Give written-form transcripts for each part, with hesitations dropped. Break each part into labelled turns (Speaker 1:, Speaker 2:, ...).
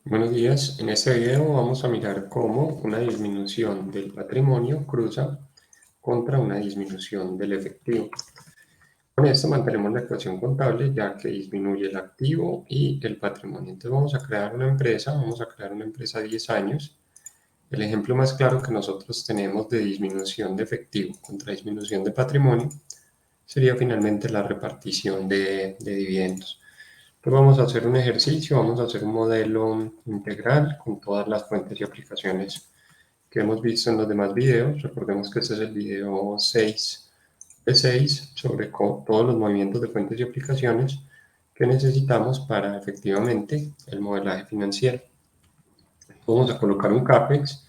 Speaker 1: Buenos días, en este video vamos a mirar cómo una disminución del patrimonio cruza contra una disminución del efectivo. Con esto mantenemos la ecuación contable ya que disminuye el activo y el patrimonio. Entonces vamos a crear una empresa, a 10 años. El ejemplo más claro que nosotros tenemos de disminución de efectivo contra disminución de patrimonio sería finalmente la repartición de dividendos. Pues vamos a hacer un ejercicio, vamos a hacer un modelo integral con todas las fuentes y aplicaciones que hemos visto en los demás videos. Recordemos que este es el video 6 de 6 sobre todos los movimientos de fuentes y aplicaciones que necesitamos para efectivamente el modelaje financiero. Vamos a colocar un CAPEX.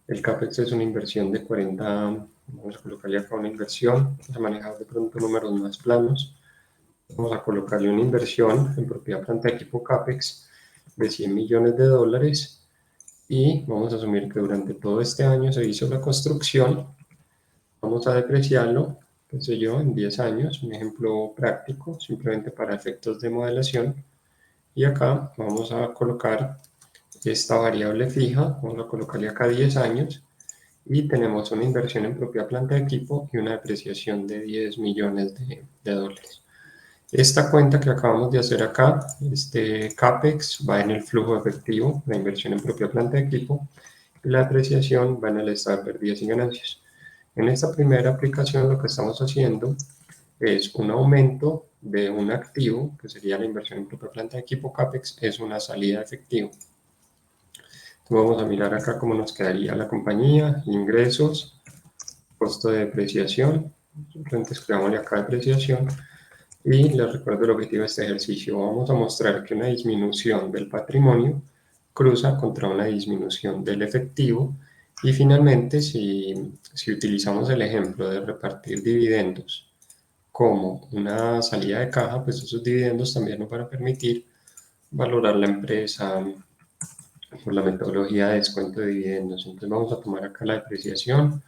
Speaker 1: El CAPEX es una inversión de 40, vamos a colocarle acá una inversión, vamos a manejar de pronto números más planos. Vamos a colocarle una inversión en propiedad, planta, equipo CAPEX de 100 millones de dólares y vamos a asumir que durante todo este año se hizo la construcción. Vamos a depreciarlo, qué sé yo, en 10 años, un ejemplo práctico, simplemente para efectos de modelación. Y acá vamos a colocar esta variable fija, vamos a colocarle acá 10 años y tenemos una inversión en propiedad, planta, equipo y una depreciación de 10 millones de dólares. Esta cuenta que acabamos de hacer acá, este CAPEX, va en el flujo efectivo, la inversión en propia planta de equipo, y la depreciación va en el estado de pérdidas y ganancias. En esta primera aplicación lo que estamos haciendo es un aumento de un activo, que sería la inversión en propia planta de equipo CAPEX, es una salida de efectivo. Entonces vamos a mirar acá cómo nos quedaría la compañía, ingresos, costo de depreciación, simplemente escribámosle acá depreciación. Y les recuerdo el objetivo de este ejercicio. Vamos a mostrar que una disminución del patrimonio cruza contra una disminución del efectivo. Y finalmente, si utilizamos el ejemplo de repartir dividendos como una salida de caja, pues esos dividendos también nos van a permitir valorar la empresa por la metodología de descuento de dividendos. Entonces vamos a tomar acá la depreciación.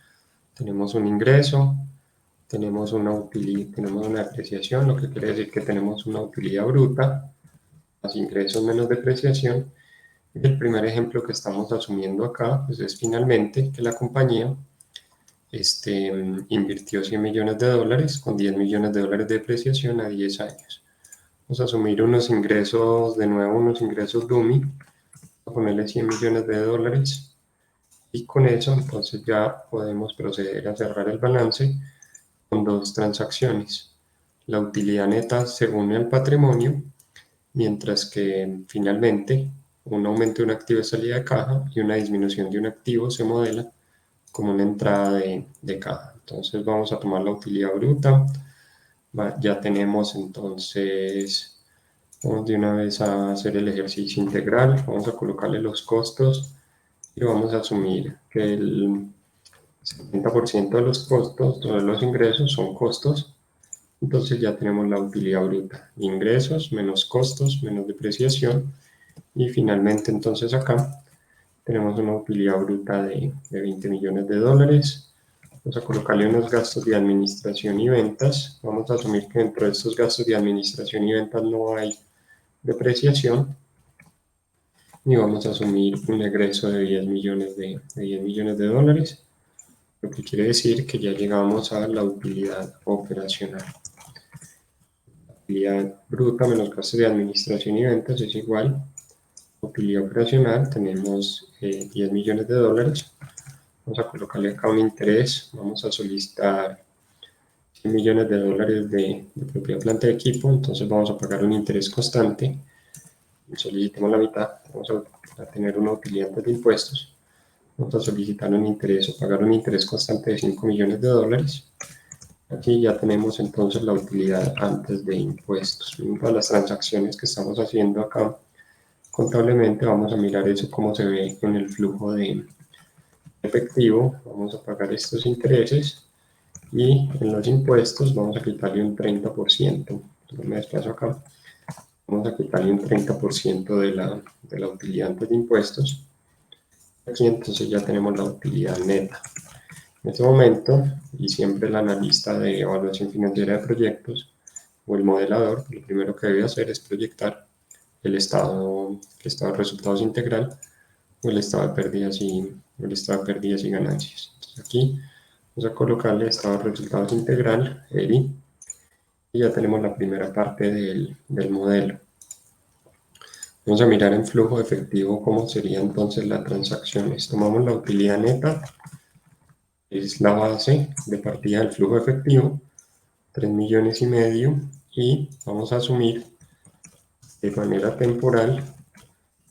Speaker 1: Tenemos un ingreso, tenemos una depreciación, lo que quiere decir que tenemos una utilidad bruta, más ingresos menos depreciación. Y el primer ejemplo que estamos asumiendo acá pues es finalmente que la compañía invirtió 100 millones de dólares con 10 millones de dólares de depreciación a 10 años. Vamos a asumir unos ingresos, de nuevo unos ingresos dummy, a ponerle 100 millones de dólares y con eso entonces ya podemos proceder a cerrar el balance con dos transacciones. La utilidad neta según el patrimonio, mientras que finalmente un aumento de un activo de salida de caja y una disminución de un activo se modela como una entrada de caja. Entonces vamos a tomar la utilidad bruta. Ya tenemos entonces, vamos de una vez a hacer el ejercicio integral. Vamos a colocarle los costos y vamos a asumir que el 70% de los costos, todos los ingresos son costos. Entonces ya tenemos la utilidad bruta, ingresos menos costos menos depreciación y finalmente entonces acá tenemos una utilidad bruta de 20 millones de dólares. Vamos a colocarle unos gastos de administración y ventas. Vamos a asumir que dentro de estos gastos de administración y ventas no hay depreciación y vamos a asumir un egreso de 10 millones de dólares, lo que quiere decir que ya llegamos a la utilidad operacional. Utilidad bruta menos gastos de administración y ventas es igual a utilidad operacional. Tenemos 10 millones de dólares. Vamos a colocarle acá un interés. Vamos a solicitar 100 millones de dólares de propiedad, planta de equipo. Entonces vamos a pagar un interés constante. Solicitemos la mitad. Vamos a tener una utilidad antes de impuestos. Vamos a solicitar un interés o pagar un interés constante de 5 millones de dólares. Aquí ya tenemos entonces la utilidad antes de impuestos. Todas las transacciones que estamos haciendo acá contablemente, vamos a mirar eso cómo se ve en el flujo de efectivo. Vamos a pagar estos intereses y en los impuestos vamos a quitarle un 30%. Entonces me desplazo acá. Vamos a quitarle un 30% de la utilidad antes de impuestos. Aquí entonces ya tenemos la utilidad neta. En este momento, y siempre el analista de evaluación financiera de proyectos o el modelador, lo primero que debe hacer es proyectar el estado de resultados integral o el estado de pérdidas y ganancias. Entonces aquí vamos a colocarle estado de resultados integral, ERI, y ya tenemos la primera parte del modelo. Vamos a mirar en flujo efectivo cómo sería entonces la transacción. Tomamos la utilidad neta, es la base de partida del flujo efectivo, 3,5 millones, y vamos a asumir de manera temporal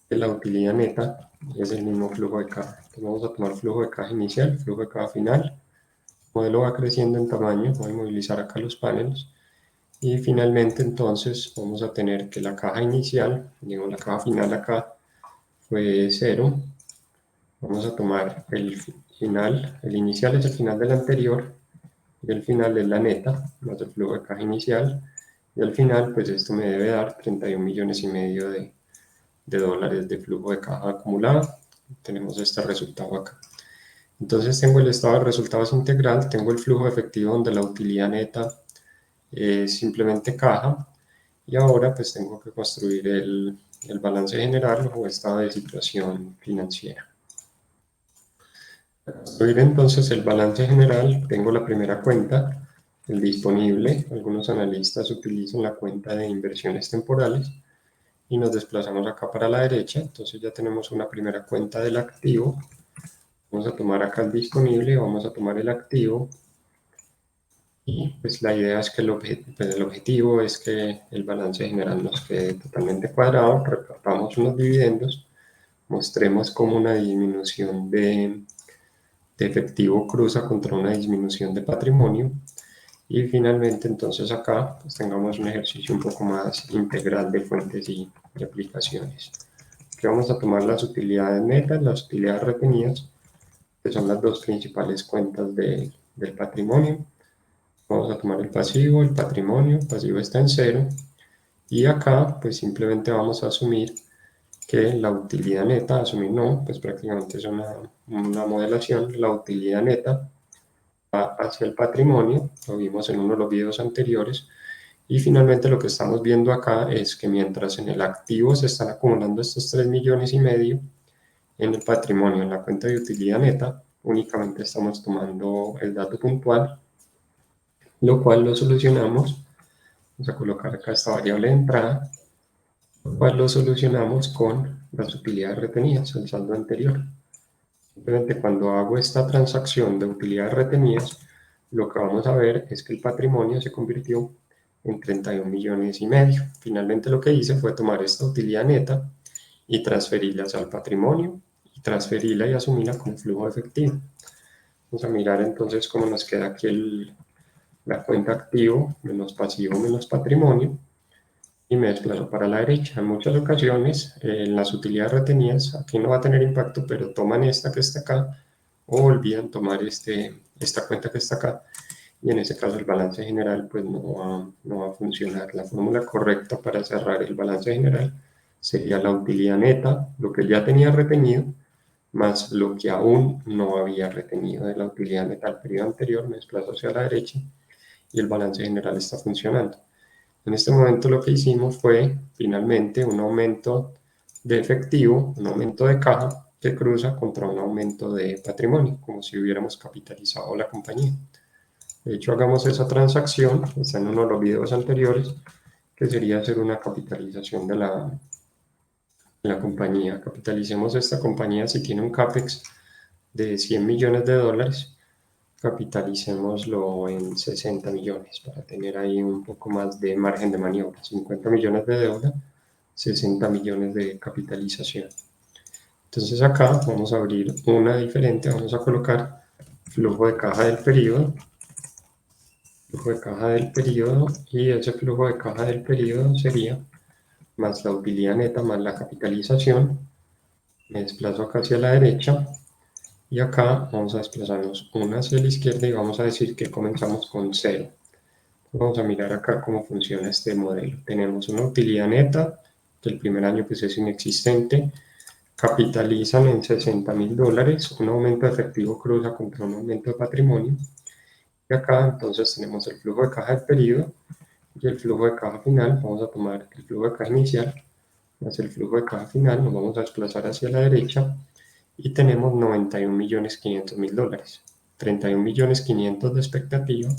Speaker 1: que la utilidad neta es el mismo flujo de caja. Entonces vamos a tomar flujo de caja inicial, flujo de caja final. El modelo va creciendo en tamaño, voy a movilizar acá los paneles. Y finalmente entonces vamos a tener que la caja inicial, digo la caja final acá, fue 0. Vamos a tomar el final, el inicial es el final del anterior, y el final es la neta, más el flujo de caja inicial, y al final pues esto me debe dar 31,5 millones de dólares de flujo de caja acumulado. Tenemos este resultado acá. Entonces tengo el estado de resultados integral, tengo el flujo efectivo donde la utilidad neta es simplemente caja, y ahora pues tengo que construir el balance general o estado de situación financiera. Para construir entonces el balance general tengo la primera cuenta, el disponible. Algunos analistas utilizan la cuenta de inversiones temporales y nos desplazamos acá para la derecha. Entonces ya tenemos una primera cuenta del activo. Vamos a tomar acá el disponible, vamos a tomar el activo, y pues la idea es que el objetivo es que el balance general nos quede totalmente cuadrado. Repartamos unos dividendos, mostremos cómo una disminución de efectivo cruza contra una disminución de patrimonio, y finalmente entonces acá pues tengamos un ejercicio un poco más integral de fuentes y aplicaciones. Aquí vamos a tomar las utilidades netas, las utilidades retenidas, que son las dos principales cuentas del patrimonio. Vamos a tomar el patrimonio, el pasivo está en 0, y acá pues simplemente vamos a asumir que la utilidad neta, asumir no, pues prácticamente es una modelación, la utilidad neta va hacia el patrimonio, lo vimos en uno de los videos anteriores, y finalmente lo que estamos viendo acá es que mientras en el activo se están acumulando estos 3,5 millones, en el patrimonio, en la cuenta de utilidad neta, únicamente estamos tomando el dato puntual, lo cual lo solucionamos. Vamos a colocar acá esta variable de entrada, lo cual lo solucionamos con las utilidades retenidas, el saldo anterior. Simplemente cuando hago esta transacción de utilidades retenidas, lo que vamos a ver es que el patrimonio se convirtió en 31,5 millones. Finalmente lo que hice fue tomar esta utilidad neta y transferirla al patrimonio, y transferirla y asumirla como flujo efectivo. Vamos a mirar entonces cómo nos queda aquí la cuenta activo menos pasivo menos patrimonio, y me desplazo para la derecha. En muchas ocasiones, en las utilidades retenidas, aquí no va a tener impacto, pero toman esta que está acá o olvidan tomar esta cuenta que está acá, y en ese caso el balance general pues no va a funcionar. La fórmula correcta para cerrar el balance general sería la utilidad neta, lo que ya tenía retenido, más lo que aún no había retenido de la utilidad neta al periodo anterior. Me desplazo hacia la derecha y el balance general está funcionando. En este momento lo que hicimos fue finalmente un aumento de efectivo, un aumento de caja que cruza contra un aumento de patrimonio, como si hubiéramos capitalizado la compañía. De hecho, hagamos esa transacción, está en uno de los videos anteriores, que sería hacer una capitalización de la compañía. Capitalicemos esta compañía. Si tiene un CAPEX de 100 millones de dólares, capitalicémoslo en 60 millones para tener ahí un poco más de margen de maniobra. 50 millones de deuda, 60 millones de capitalización. Entonces acá vamos a abrir una diferente, vamos a colocar flujo de caja del periodo, y ese flujo de caja del periodo sería más la utilidad neta más la capitalización. Me desplazo acá hacia la derecha, y acá vamos a desplazarnos una hacia la izquierda y vamos a decir que comenzamos con 0. Vamos a mirar acá cómo funciona este modelo. Tenemos una utilidad neta, que el primer año pues es inexistente, capitalizan en 60,000 dólares, un aumento de efectivo cruza contra un aumento de patrimonio, y acá entonces tenemos el flujo de caja del periodo y el flujo de caja final. Vamos a tomar el flujo de caja inicial, más el flujo de caja final, nos vamos a desplazar hacia la derecha y tenemos 91.500.000 dólares, 31.500.000 de expectativa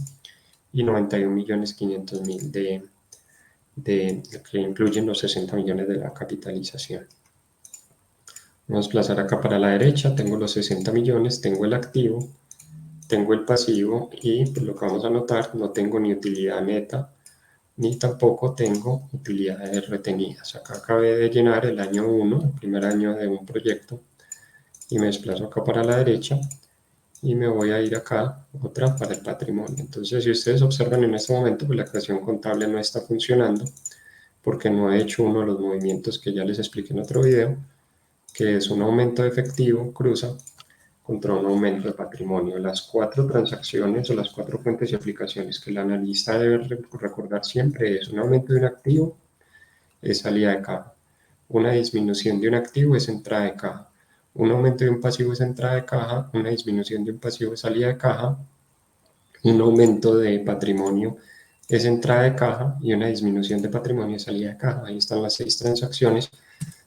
Speaker 1: y 91.500.000 de que incluyen los 60 millones de la capitalización. Vamos a desplazar acá para la derecha, tengo los 60 millones, tengo el activo, tengo el pasivo y pues, lo que vamos a notar, no tengo ni utilidad neta, ni tampoco tengo utilidades retenidas. Acá acabé de llenar el año 1, el primer año de un proyecto, y me desplazo acá para la derecha y me voy a ir acá, otra para el patrimonio. Entonces, si ustedes observan en este momento, pues la creación contable no está funcionando porque no he hecho uno de los movimientos que ya les expliqué en otro video, que es un aumento de efectivo, cruza, contra un aumento de patrimonio. Las 4 transacciones o las 4 fuentes y aplicaciones que el analista debe recordar siempre es un aumento de un activo, es salida de caja. Una disminución de un activo es entrada de caja. Un aumento de un pasivo es entrada de caja, una disminución de un pasivo es salida de caja, un aumento de patrimonio es entrada de caja y una disminución de patrimonio es salida de caja. Ahí están las 6 transacciones.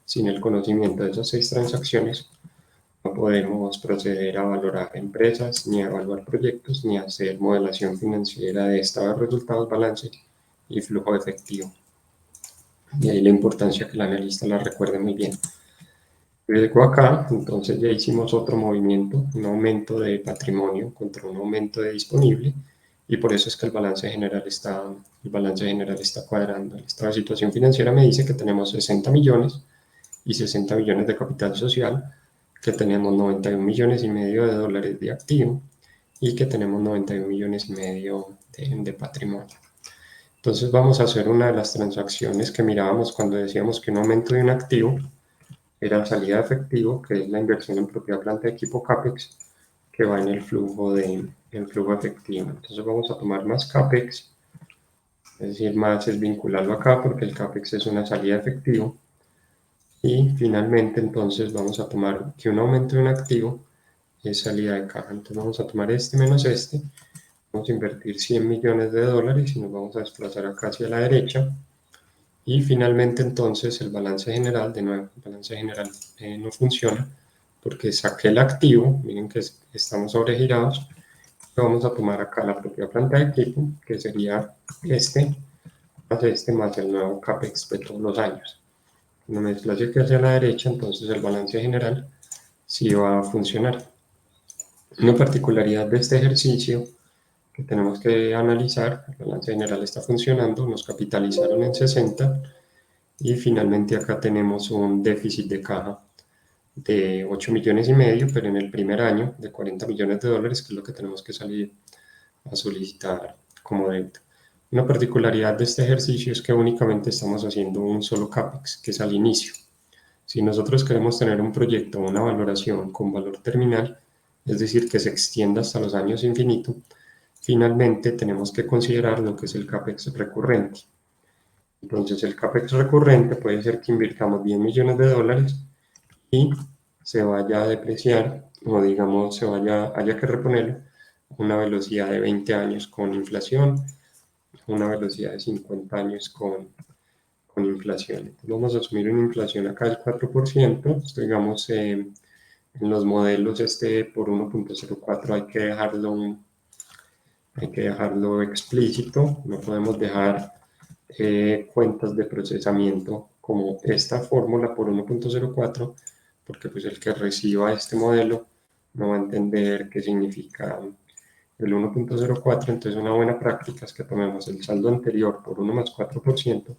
Speaker 1: Sin el conocimiento de esas 6 transacciones, no podemos proceder a valorar empresas, ni a evaluar proyectos, ni a hacer modelación financiera de estado de resultados, balance y flujo efectivo. Y ahí la importancia que el analista la recuerde muy bien. Luego acá, entonces ya hicimos otro movimiento, un aumento de patrimonio contra un aumento de disponible, y por eso es que el balance general está cuadrando. El estado de situación financiera me dice que tenemos 60 millones y 60 millones de capital social, que tenemos 91 millones y medio de dólares de activo y que tenemos 91 millones y medio de patrimonio. Entonces vamos a hacer una de las transacciones que mirábamos cuando decíamos que un aumento de un activo era salida de efectivo, que es la inversión en propiedad, planta, equipo, CAPEX, que va en el flujo efectivo. Entonces vamos a tomar más CAPEX, es decir, más es vincularlo acá porque el CAPEX es una salida de efectivo. Y finalmente entonces vamos a tomar que un aumento de un activo es salida de caja. Entonces vamos a tomar este menos este, vamos a invertir 100 millones de dólares y nos vamos a desplazar acá hacia la derecha. Y finalmente entonces el balance general, de nuevo, el balance general no funciona porque saqué el activo, miren que estamos sobregirados. Vamos a tomar acá la propia planta de equipo, que sería este más el nuevo CAPEX de todos los años. Cuando me desplace aquí hacia la derecha, entonces el balance general sí va a funcionar. Una particularidad de este ejercicio que tenemos que analizar, el balance general está funcionando, nos capitalizaron en 60 y finalmente acá tenemos un déficit de caja de 8 millones y medio, pero en el primer año de 40 millones de dólares, que es lo que tenemos que salir a solicitar como deuda. Una particularidad de este ejercicio es que únicamente estamos haciendo un solo CAPEX, que es al inicio. Si nosotros queremos tener un proyecto o una valoración con valor terminal, es decir, que se extienda hasta los años infinito, finalmente tenemos que considerar lo que es el CAPEX recurrente. Entonces, el CAPEX recurrente puede ser que invirtamos 10 millones de dólares y se vaya a depreciar, o digamos, haya que reponerlo a una velocidad de 20 años con inflación, una velocidad de 50 años con inflación. Entonces vamos a asumir una inflación acá del 4%, esto digamos en los modelos por 1.04 hay que dejarlo explícito, no podemos dejar cuentas de procesamiento como esta fórmula por 1.04 porque pues el que reciba este modelo no va a entender qué significa el 1.04, entonces una buena práctica es que tomemos el saldo anterior por 1 más 4%,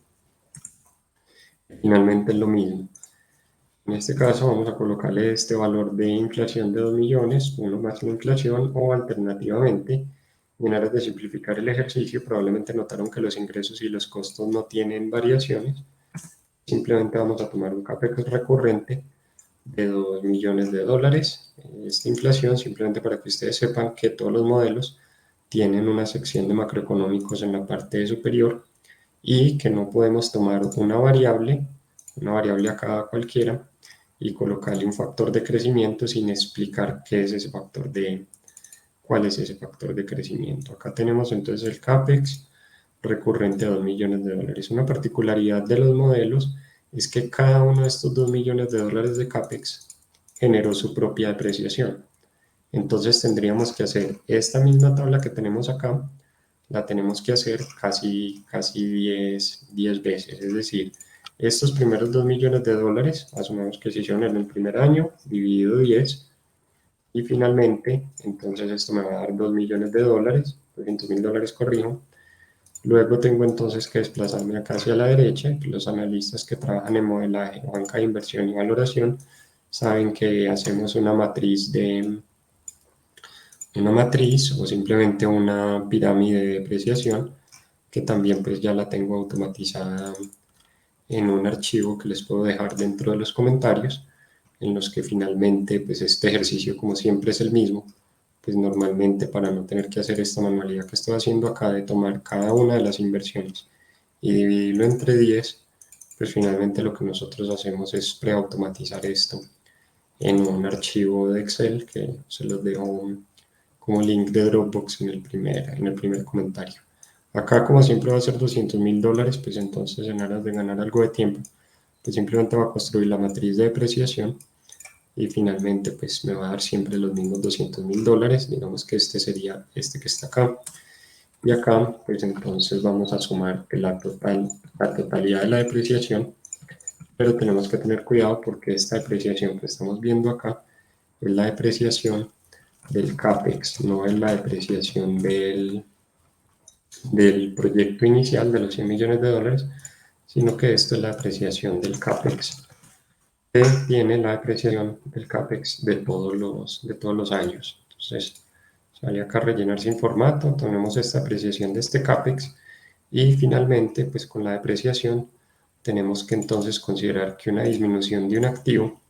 Speaker 1: finalmente es lo mismo. En este caso vamos a colocarle este valor de inflación de 2 millones, 1 más la inflación, o alternativamente, en aras de simplificar el ejercicio, probablemente notaron que los ingresos y los costos no tienen variaciones. Simplemente vamos a tomar un CAPEX recurrente de 2 millones de dólares. Esta inflación, simplemente para que ustedes sepan que todos los modelos tienen una sección de macroeconómicos en la parte superior y que no podemos tomar una variable acá cualquiera, y colocarle un factor de crecimiento sin explicar cuál es ese factor de crecimiento. Acá tenemos entonces el CAPEX recurrente a 2 millones de dólares. Una particularidad de los modelos es que cada uno de estos 2 millones de dólares de CAPEX generó su propia depreciación. Entonces tendríamos que hacer esta misma tabla que tenemos acá, la tenemos que hacer casi 10 veces. Es decir, estos primeros 2 millones de dólares, asumamos que se hicieron en el primer año, dividido 10, y finalmente, entonces esto me va a dar 2 millones de dólares, 200.000 dólares, corrijo. Luego tengo entonces que desplazarme acá hacia la derecha, que los analistas que trabajan en modelaje, banca de inversión y valoración, saben que hacemos una matriz o simplemente una pirámide de depreciación, que también pues ya la tengo automatizada en un archivo que les puedo dejar dentro de los comentarios, en los que finalmente pues este ejercicio, como siempre, es el mismo. Pues normalmente, para no tener que hacer esta manualidad que estoy haciendo acá de tomar cada una de las inversiones y dividirlo entre 10, pues finalmente lo que nosotros hacemos es preautomatizar esto en un archivo de Excel, que se los dejo como link de Dropbox en el primer comentario. Acá, como siempre, va a ser 200.000 dólares, pues entonces, en aras de ganar algo de tiempo, pues simplemente va a construir la matriz de depreciación y finalmente pues me va a dar siempre los mismos 200.000 dólares. Digamos que este sería este que está acá. Y acá pues entonces vamos a sumar la totalidad de la depreciación, pero tenemos que tener cuidado porque esta depreciación que estamos viendo acá es la depreciación del CAPEX, no es la depreciación del proyecto inicial de los 100 millones de dólares, sino que esto es la depreciación del CAPEX, que tiene la depreciación del CAPEX de todos los años. Entonces, sale acá a rellenar sin formato, tenemos esta depreciación de este CAPEX y finalmente, pues con la depreciación, tenemos que entonces considerar que una disminución de un activo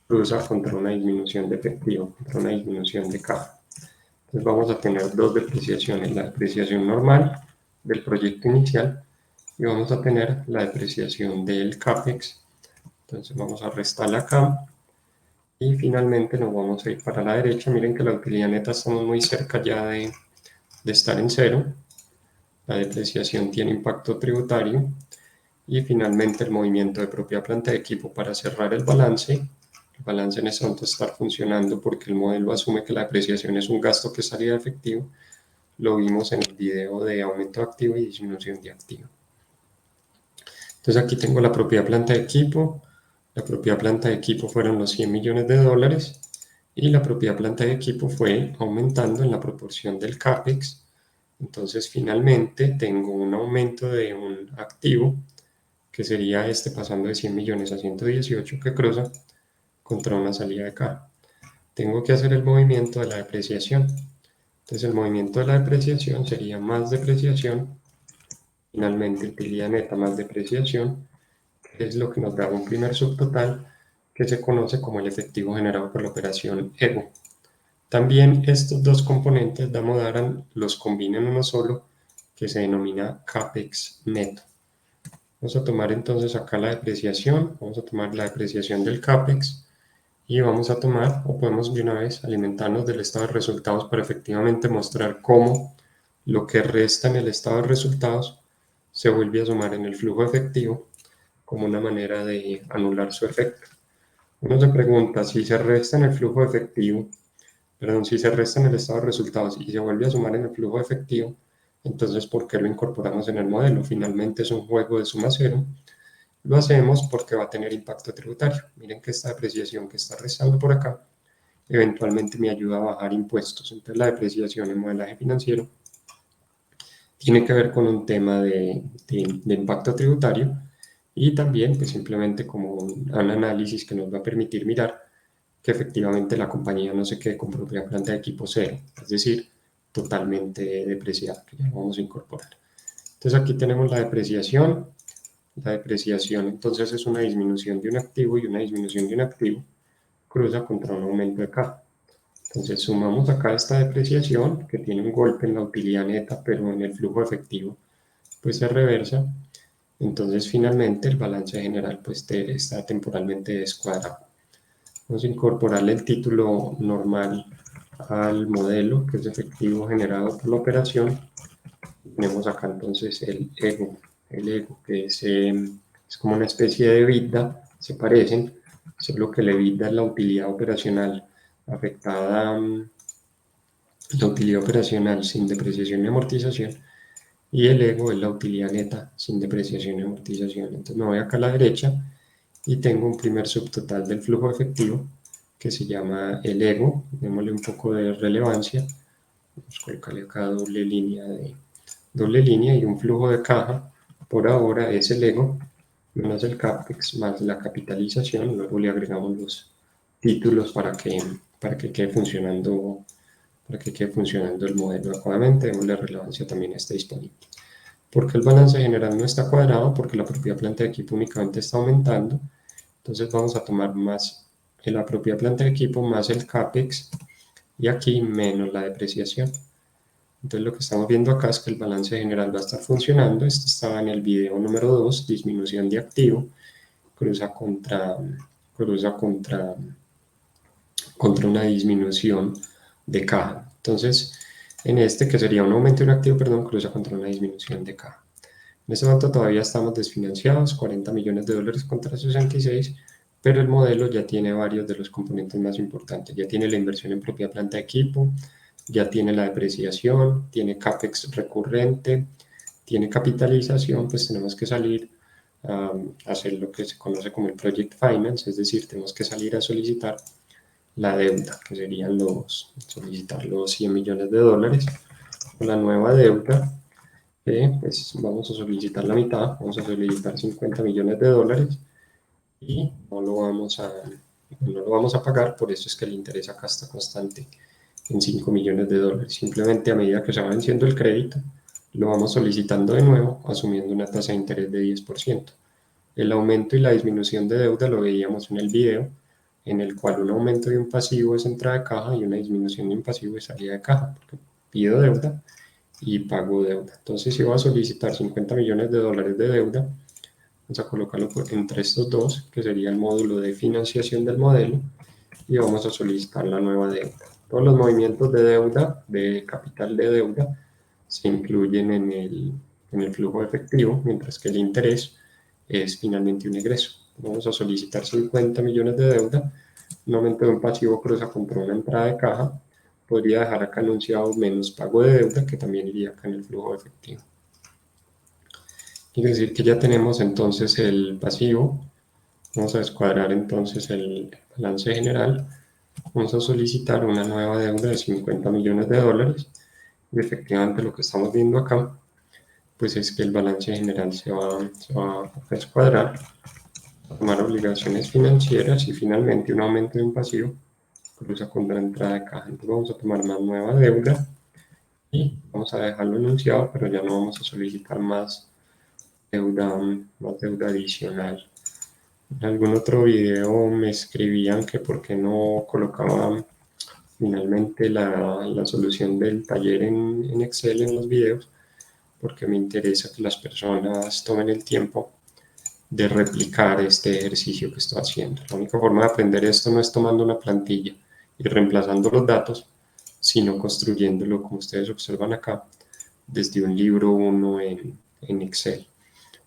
Speaker 1: cruza contra una disminución de efectivo, contra una disminución de CAP. Entonces vamos a tener dos depreciaciones, la depreciación normal del proyecto inicial y vamos a tener la depreciación del CAPEX. Entonces vamos a restarla acá y finalmente nos vamos a ir para la derecha. Miren que la utilidad neta estamos muy cerca ya de estar en cero. La depreciación tiene impacto tributario y finalmente el movimiento de propia planta de equipo para cerrar el balance. El balance en este momento está funcionando porque el modelo asume que la depreciación es un gasto que salía de efectivo. Lo vimos en el video de aumento de activo y disminución de activo. Entonces aquí tengo la propiedad planta de equipo. La propiedad planta de equipo fueron los 100 millones de dólares y la propiedad planta de equipo fue aumentando en la proporción del CAPEX. Entonces finalmente tengo un aumento de un activo que sería este pasando de 100 millones a 118 que cruza contra una salida de K. Tengo que hacer el movimiento de la depreciación. Entonces el movimiento de la depreciación sería más depreciación, finalmente utilidad neta más depreciación, que es lo que nos da un primer subtotal que se conoce como el efectivo generado por la operación EGO. También estos dos componentes Damodaran los combina en uno solo, que se denomina CAPEX neto. Vamos a tomar entonces acá la depreciación, vamos a tomar la depreciación del CAPEX y vamos a tomar, o podemos de una vez alimentarnos del estado de resultados para efectivamente mostrar cómo lo que resta en el estado de resultados se vuelve a sumar en el flujo efectivo como una manera de anular su efecto. Uno se pregunta si se resta en el flujo efectivo, perdón, si se resta en el estado de resultados y se vuelve a sumar en el flujo efectivo, entonces ¿por qué lo incorporamos en el modelo? Finalmente es un juego de suma cero. Lo hacemos porque va a tener impacto tributario. Miren que esta depreciación que está restando por acá eventualmente me ayuda a bajar impuestos. Entonces la depreciación en modelaje financiero tiene que ver con un tema de impacto tributario y también pues simplemente como un análisis que nos va a permitir mirar que efectivamente la compañía no se quede con propiedad planta de equipo cero, es decir, totalmente depreciada, que ya lo vamos a incorporar. Entonces aquí tenemos la depreciación. La depreciación entonces es una disminución de un activo y una disminución de un activo cruza contra un aumento de K. Entonces sumamos acá esta depreciación que tiene un golpe en la utilidad neta, pero en el flujo efectivo pues se reversa. Entonces finalmente el balance general pues está temporalmente descuadrado. Vamos a incorporarle el título normal al modelo, que es efectivo generado por la operación. Tenemos acá entonces el ego que es es como una especie de EBITDA, se parecen, solo que el EBITDA es la utilidad operacional afectada, la utilidad operacional sin depreciación y amortización, y el ego es la utilidad neta sin depreciación y amortización. Entonces me voy acá a la derecha y tengo un primer subtotal del flujo efectivo que se llama el ego. Démosle un poco de relevancia, vamos a colocarle acá doble línea y un flujo de caja. Por ahora es el ego menos el CAPEX más la capitalización. Luego le agregamos los títulos para que quede funcionando el modelo adecuadamente. Démosle relevancia también está disponible. Porque el balance general no está cuadrado, porque la propia planta de equipo únicamente está aumentando. Entonces vamos a tomar más la propia planta de equipo más el CAPEX y aquí menos la depreciación. Entonces lo que estamos viendo acá es que el balance general va a estar funcionando. Este estaba en el video número 2, disminución de activo, cruza contra una disminución de caja. Entonces, en este que sería un aumento de un activo, perdón, cruza contra una disminución de caja. En este momento todavía estamos desfinanciados, 40 millones de dólares contra 66, pero el modelo ya tiene varios de los componentes más importantes. Ya tiene la inversión en propia planta de equipo, ya tiene la depreciación, tiene CAPEX recurrente, tiene capitalización, pues tenemos que salir a hacer lo que se conoce como el Project Finance, es decir, tenemos que salir a solicitar la deuda, que serían solicitar los 100 millones de dólares, la nueva deuda, pues vamos a solicitar la mitad, vamos a solicitar 50 millones de dólares y no lo vamos a pagar, por eso es que el interés acá está constante en 5 millones de dólares. Simplemente a medida que se va venciendo el crédito, lo vamos solicitando de nuevo, asumiendo una tasa de interés de 10%. El aumento y la disminución de deuda lo veíamos en el video, en el cual un aumento de un pasivo es entrada de caja y una disminución de un pasivo es salida de caja, porque pido deuda y pago deuda. Entonces, si voy a solicitar 50 millones de dólares de deuda, vamos a colocarlo entre estos dos, que sería el módulo de financiación del modelo, y vamos a solicitar la nueva deuda. Todos los movimientos de deuda, de capital de deuda, se incluyen en el flujo efectivo, mientras que el interés es finalmente un ingreso. Vamos a solicitar 50 millones de deuda, un aumento de un pasivo cruza contra una entrada de caja, podría dejar acá anunciado menos pago de deuda, que también iría acá en el flujo efectivo. Quiere decir que ya tenemos entonces el pasivo. Vamos a descuadrar entonces el balance general. Vamos a solicitar una nueva deuda de 50 millones de dólares. Y efectivamente lo que estamos viendo acá, pues es que el balance general se va a descuadrar, a tomar obligaciones financieras y finalmente un aumento de un pasivo cruza contra la entrada de caja. Entonces vamos a tomar más nueva deuda y vamos a dejarlo enunciado, pero ya no vamos a solicitar más deuda adicional. En algún otro video me escribían que por qué no colocaba finalmente la solución del taller en Excel en los videos, porque me interesa que las personas tomen el tiempo de replicar este ejercicio que estoy haciendo. La única forma de aprender esto no es tomando una plantilla y reemplazando los datos, sino construyéndolo, como ustedes observan acá, desde un libro 1 en Excel.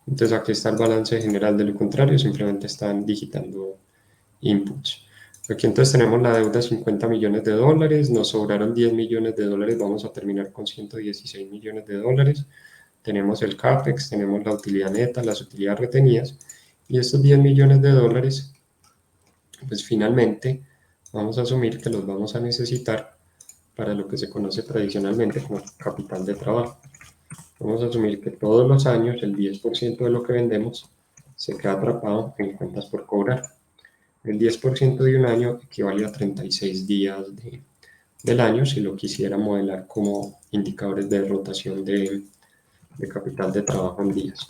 Speaker 1: Entonces aquí está el balance general, de lo contrario simplemente están digitando inputs. Aquí entonces tenemos la deuda 50 millones de dólares, nos sobraron 10 millones de dólares, vamos a terminar con 116 millones de dólares. Tenemos el CAPEX, tenemos la utilidad neta, las utilidades retenidas, y estos 10 millones de dólares, pues finalmente vamos a asumir que los vamos a necesitar para lo que se conoce tradicionalmente como capital de trabajo. Vamos a asumir que todos los años el 10% de lo que vendemos se queda atrapado en cuentas por cobrar. El 10% de un año equivale a 36 días del año si lo quisiera modelar como indicadores de rotación de capital de trabajo en días.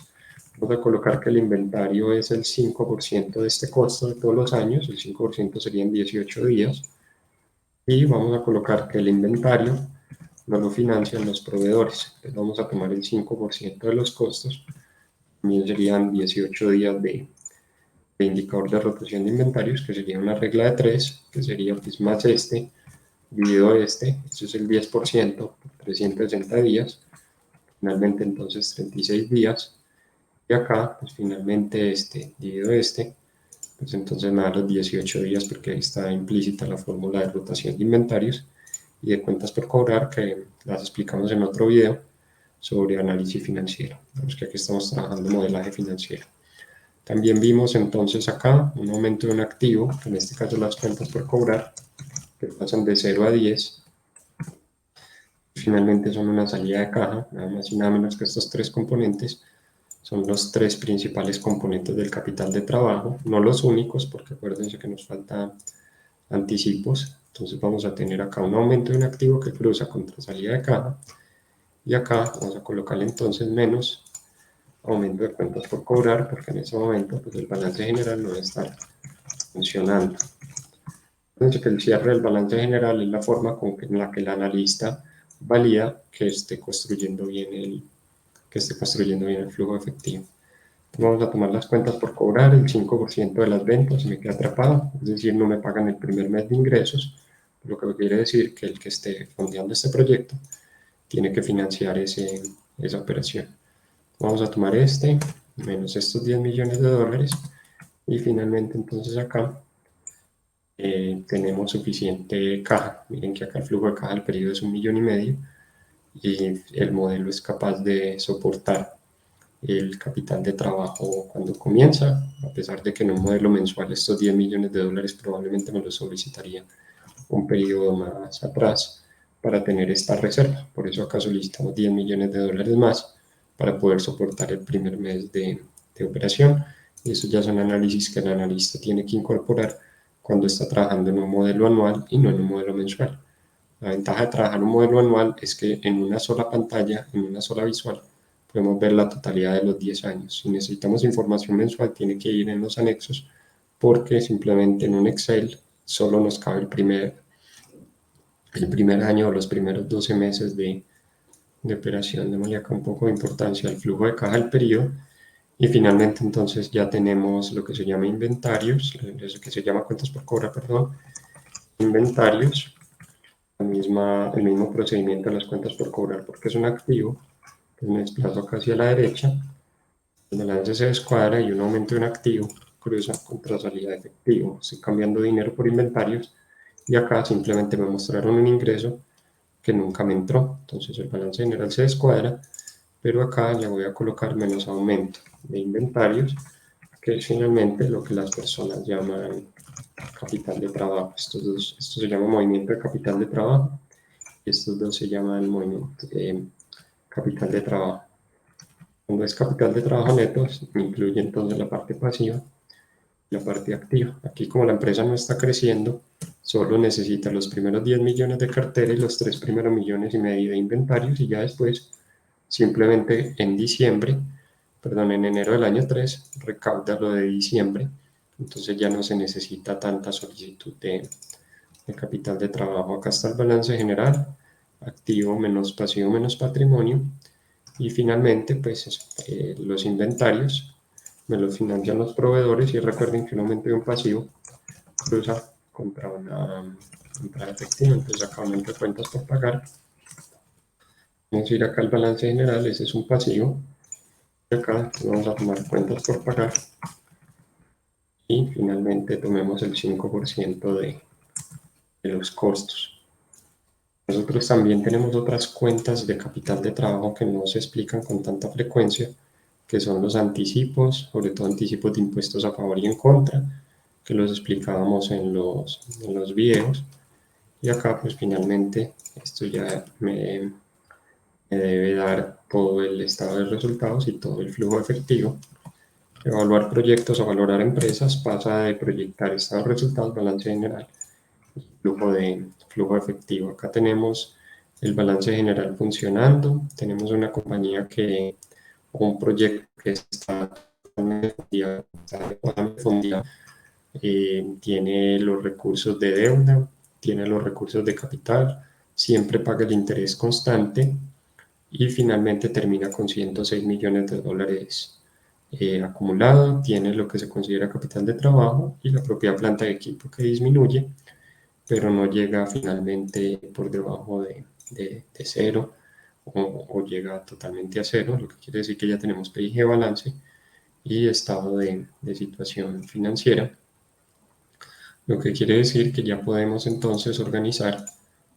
Speaker 1: Vamos a colocar que el inventario es el 5% de este costo de todos los años, el 5% serían 18 días, y vamos a colocar que el inventario no lo financian los proveedores. Entonces vamos a tomar el 5% de los costos, también serían 18 días de indicador de rotación de inventarios, que sería una regla de 3, que sería pues más dividido eso es el 10%, 360 días, finalmente entonces 36 días, Y acá, pues finalmente divido pues entonces me da los 18 días porque está implícita la fórmula de rotación de inventarios y de cuentas por cobrar que las explicamos en otro video sobre análisis financiero. Vemos que aquí estamos trabajando modelaje financiero. También vimos entonces acá un aumento de un activo, en este caso las cuentas por cobrar, que pasan de 0 a 10. Finalmente son una salida de caja, nada más y nada menos que estos tres componentes son los tres principales componentes del capital de trabajo, no los únicos, porque acuérdense que nos faltan anticipos. Entonces vamos a tener acá un aumento de un activo que cruza contra salida de caja, y acá vamos a colocarle entonces menos aumento de cuentas por cobrar, porque en ese momento pues el balance general no va a estar funcionando. Fíjense que el cierre del balance general es la forma en la que el analista valida que esté construyendo bien el flujo efectivo. Vamos a tomar las cuentas por cobrar, el 5% de las ventas me queda atrapado, es decir, no me pagan el primer mes de ingresos, lo que quiere decir que el que esté fondeando este proyecto tiene que financiar esa operación. Vamos a tomar menos estos 10 millones de dólares, y finalmente entonces acá tenemos suficiente caja. Miren que acá el flujo de caja del periodo es 1,5 millones, y el modelo es capaz de soportar el capital de trabajo cuando comienza, a pesar de que en un modelo mensual estos 10 millones de dólares probablemente me los solicitaría un periodo más atrás para tener esta reserva. Por eso acá solicitamos 10 millones de dólares más para poder soportar el primer mes de operación. Y eso ya son análisis que el analista tiene que incorporar cuando está trabajando en un modelo anual y no en un modelo mensual. La ventaja de trabajar en un modelo anual es que en una sola pantalla, en una sola visual, podemos ver la totalidad de los 10 años. Si necesitamos información mensual, tiene que ir en los anexos, porque simplemente en un Excel solo nos cabe el primer año o los primeros 12 meses de operación. Démosle acá un poco de importancia al flujo de caja del periodo. Y finalmente entonces ya tenemos lo que se llama inventarios, lo que se llama cuentas por cobrar, perdón, inventarios, el mismo procedimiento de las cuentas por cobrar porque es un activo. Entonces me desplazo acá hacia la derecha, el balance se descuadra y un aumento de un activo cruza contra salida de efectivo. Estoy cambiando dinero por inventarios, y acá simplemente me mostraron un ingreso que nunca me entró. Entonces el balance general se descuadra, pero acá le voy a colocar menos aumento de inventarios, que es finalmente lo que las personas llaman capital de trabajo. Esto se llama movimiento de capital de trabajo, y estos dos se llaman movimiento capital de trabajo. Cuando es capital de trabajo neto, incluye entonces la parte pasiva y la parte activa. Aquí, como la empresa no está creciendo, solo necesita los primeros 10 millones de cartera y los 3 primeros millones y medio de inventarios, y ya después, simplemente en enero del año 3, recauda lo de diciembre. Entonces ya no se necesita tanta solicitud de capital de trabajo. Acá está el balance general, activo menos pasivo menos patrimonio. Y finalmente, pues los inventarios me los financian los proveedores, y recuerden que un aumento de un pasivo cruza contra una entrada efectiva. Entonces acá aumento de cuentas por pagar. Vamos a ir acá al balance general, ese es un pasivo. Y acá vamos a tomar cuentas por pagar. Y finalmente tomemos el 5% de los costos. Nosotros también tenemos otras cuentas de capital de trabajo que no se explican con tanta frecuencia, que son los anticipos, sobre todo anticipos de impuestos a favor y en contra, que los explicábamos en los videos. Y acá pues finalmente esto ya me debe dar todo el estado de resultados y todo el flujo efectivo. Evaluar proyectos o valorar empresas pasa de proyectar estado de resultados, balance general, flujo efectivo. Acá tenemos el balance general funcionando, tenemos una compañía un proyecto que está adecuadamente fundado, tiene los recursos de deuda, tiene los recursos de capital, siempre paga el interés constante, y finalmente termina con 106 millones de dólares acumulado. Tiene lo que se considera capital de trabajo y la propia planta de equipo que disminuye, pero no llega finalmente por debajo de cero, o llega totalmente a cero, lo que quiere decir que ya tenemos PIG balance, y estado de situación financiera, lo que quiere decir que ya podemos entonces organizar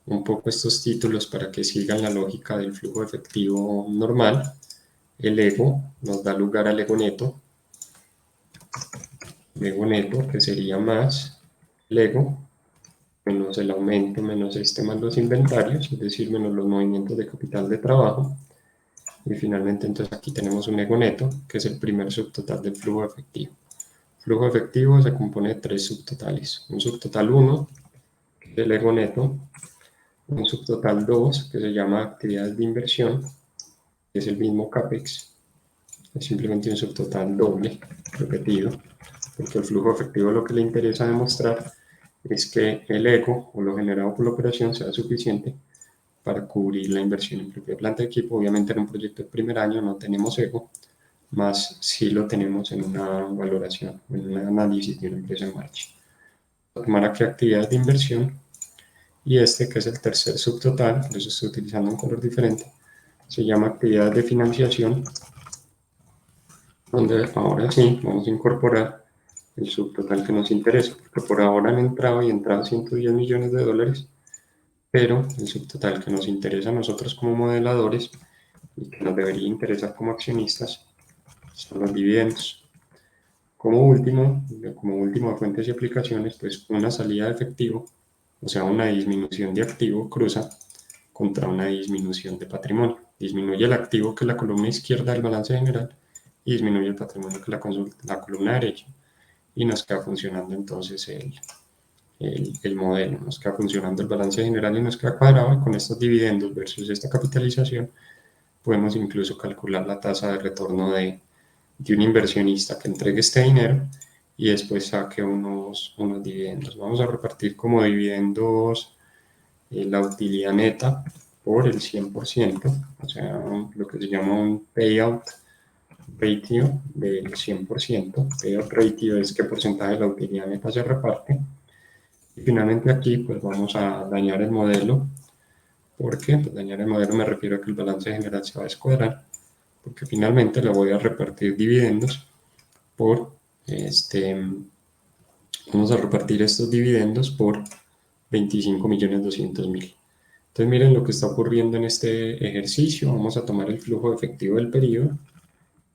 Speaker 1: un poco estos títulos para que sigan la lógica del flujo efectivo normal. El ego nos da lugar al ego neto, que sería más el ego menos el aumento, menos más los inventarios, es decir, menos los movimientos de capital de trabajo. Y finalmente, entonces aquí tenemos un ego neto, que es el primer subtotal del flujo efectivo. El flujo efectivo se compone de tres subtotales. Un subtotal 1, que es el ego neto. Un subtotal 2, que se llama actividades de inversión, que es el mismo CAPEX. Es simplemente un subtotal doble, repetido, porque el flujo efectivo lo que le interesa demostrar es que el ego o lo generado por la operación sea suficiente para cubrir la inversión en propia planta de equipo. Obviamente en un proyecto de primer año no tenemos ego, más sí lo tenemos en una valoración, en un análisis de una empresa en marcha. Tomar aquí actividades de inversión y este, que es el tercer subtotal, por eso estoy utilizando un color diferente, se llama actividades de financiación, donde ahora sí vamos a incorporar el subtotal que nos interesa, porque por ahora han entrado 110 millones de dólares, pero el subtotal que nos interesa a nosotros como modeladores y que nos debería interesar como accionistas son los dividendos. Como último de fuentes y aplicaciones, pues una salida de efectivo, o sea, una disminución de activo cruza contra una disminución de patrimonio. Disminuye el activo, que es la columna izquierda del balance general, y disminuye el patrimonio, que es la columna derecha. Y nos queda funcionando entonces el modelo, nos queda funcionando el balance general y nos queda cuadrado, y con estos dividendos versus esta capitalización podemos incluso calcular la tasa de retorno de un inversionista que entregue este dinero y después saque unos dividendos. Vamos a repartir como dividendos la utilidad neta por el 100%, o sea, lo que se llama un payout ratio del 100%. Payout ratio es qué porcentaje de la utilidad neta se reparte. Y finalmente aquí pues vamos a dañar el modelo. ¿Por qué? Pues dañar el modelo me refiero a que el balance general se va a descuadrar, porque finalmente le voy a repartir dividendos por vamos a repartir estos dividendos por 25.200.000. Entonces miren lo que está ocurriendo en este ejercicio. Vamos a tomar el flujo efectivo del periodo,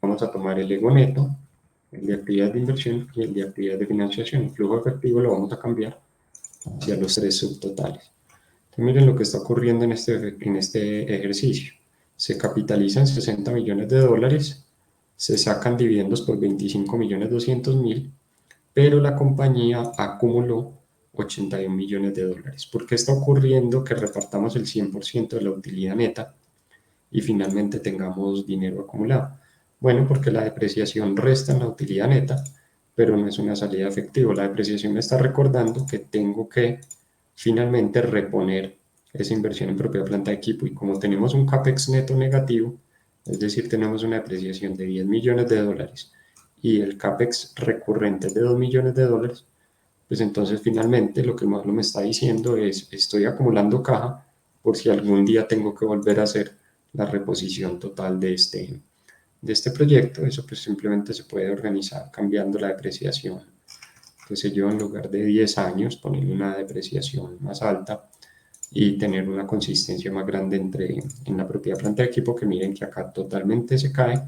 Speaker 1: vamos a tomar el ego neto, el de actividad de inversión y el de actividad de financiación. El flujo efectivo lo vamos a cambiar hacia los tres subtotales. Entonces miren lo que está ocurriendo en este ejercicio. Se capitalizan 60 millones de dólares, se sacan dividendos por 25.200.000, pero la compañía acumuló 81 millones de dólares. ¿Por qué está ocurriendo que repartamos el 100% de la utilidad neta y finalmente tengamos dinero acumulado? Bueno, porque la depreciación resta en la utilidad neta, pero no es una salida efectiva. La depreciación me está recordando que tengo que finalmente reponer esa inversión en propiedad, planta de equipo, y como tenemos un CAPEX neto negativo, es decir, tenemos una depreciación de 10 millones de dólares y el CAPEX recurrente es de 2 millones de dólares, pues entonces finalmente lo que el modelo me está diciendo es, estoy acumulando caja por si algún día tengo que volver a hacer la reposición total de este proyecto. Eso pues simplemente se puede organizar cambiando la depreciación, qué sé yo, en lugar de 10 años, poner una depreciación más alta y tener una consistencia más grande en la propiedad planta de equipo, que miren que acá totalmente se cae,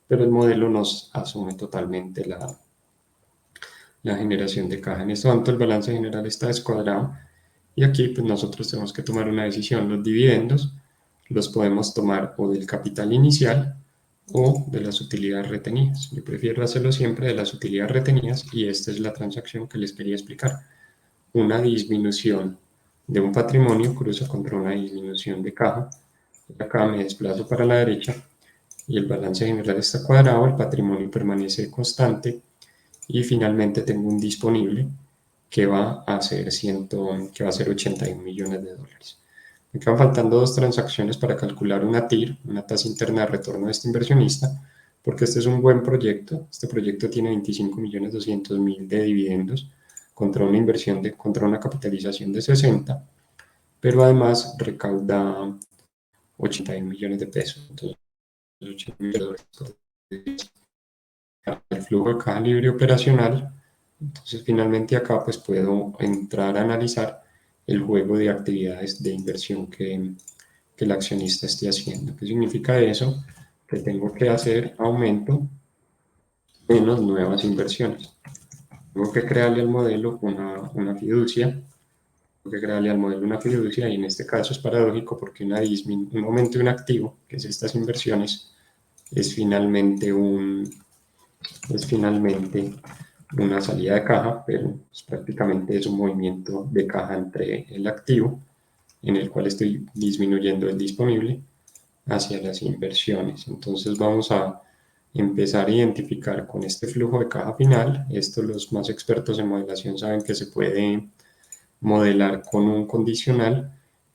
Speaker 1: pero el modelo nos asume totalmente la generación de caja. En este momento el balance general está descuadrado y aquí pues nosotros tenemos que tomar una decisión. Los dividendos los podemos tomar o del capital inicial o de las utilidades retenidas. Yo prefiero hacerlo siempre de las utilidades retenidas, y esta es la transacción que les quería explicar. Una disminución de un patrimonio cruza contra una disminución de caja. Acá me desplazo para la derecha y el balance general está cuadrado, el patrimonio permanece constante y finalmente tengo un disponible que va a ser 81 millones de dólares. Me quedan faltando dos transacciones para calcular una TIR, una tasa interna de retorno de este inversionista, porque este es un buen proyecto. Este proyecto tiene 25.200.000 de dividendos contra una contra una capitalización de 60, pero además recauda 81 millones de pesos. Entonces, 80 millones de dólares el flujo de caja libre operacional. Entonces finalmente acá pues puedo entrar a analizar el juego de actividades de inversión que el accionista esté haciendo. ¿Qué significa eso? Que tengo que hacer aumento menos nuevas inversiones. Tengo que crearle al modelo una fiducia. Tengo que crearle al modelo una fiducia y en este caso es paradójico porque un aumento de un activo, que es estas inversiones, es finalmente una salida de caja, pero pues, prácticamente es un movimiento de caja entre el activo, en el cual estoy disminuyendo el disponible, hacia las inversiones. Entonces vamos a empezar a identificar con este flujo de caja final. Esto los más expertos en modelación saben que se puede modelar con un condicional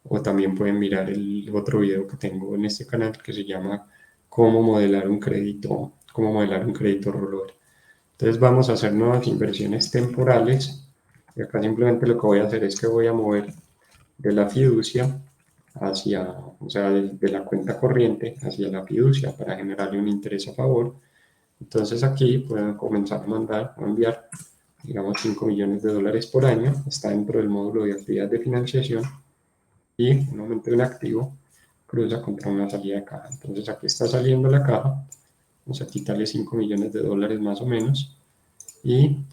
Speaker 1: o también pueden mirar el otro video que tengo en este canal que se llama cómo modelar un crédito rollover. Entonces vamos a hacer nuevas inversiones temporales y acá simplemente lo que voy a hacer es que voy a mover de la fiducia o sea, de la cuenta corriente hacia la fiducia para generarle un interés a favor. Entonces aquí pueden comenzar a enviar, digamos, 5 millones de dólares por año, está dentro del módulo de actividad de financiación y un aumento de un activo cruza contra una salida de caja. Entonces aquí está saliendo la caja, vamos a quitarle 5 millones de dólares más o menos y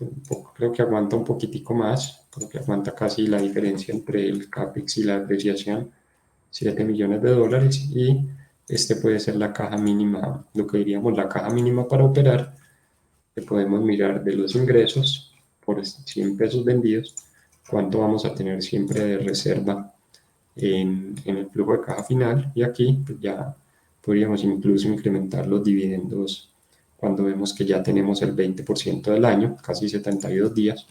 Speaker 1: creo que aguanta un poquitico más, creo que aguanta casi la diferencia entre el CAPEX y la depreciación, 7 millones de dólares y este puede ser la caja mínima, lo que diríamos la caja mínima para operar, que podemos mirar de los ingresos por 100 pesos vendidos, cuánto vamos a tener siempre de reserva en el flujo de caja final y aquí pues ya podríamos incluso incrementar los dividendos cuando vemos que ya tenemos el 20% del año, casi 72 días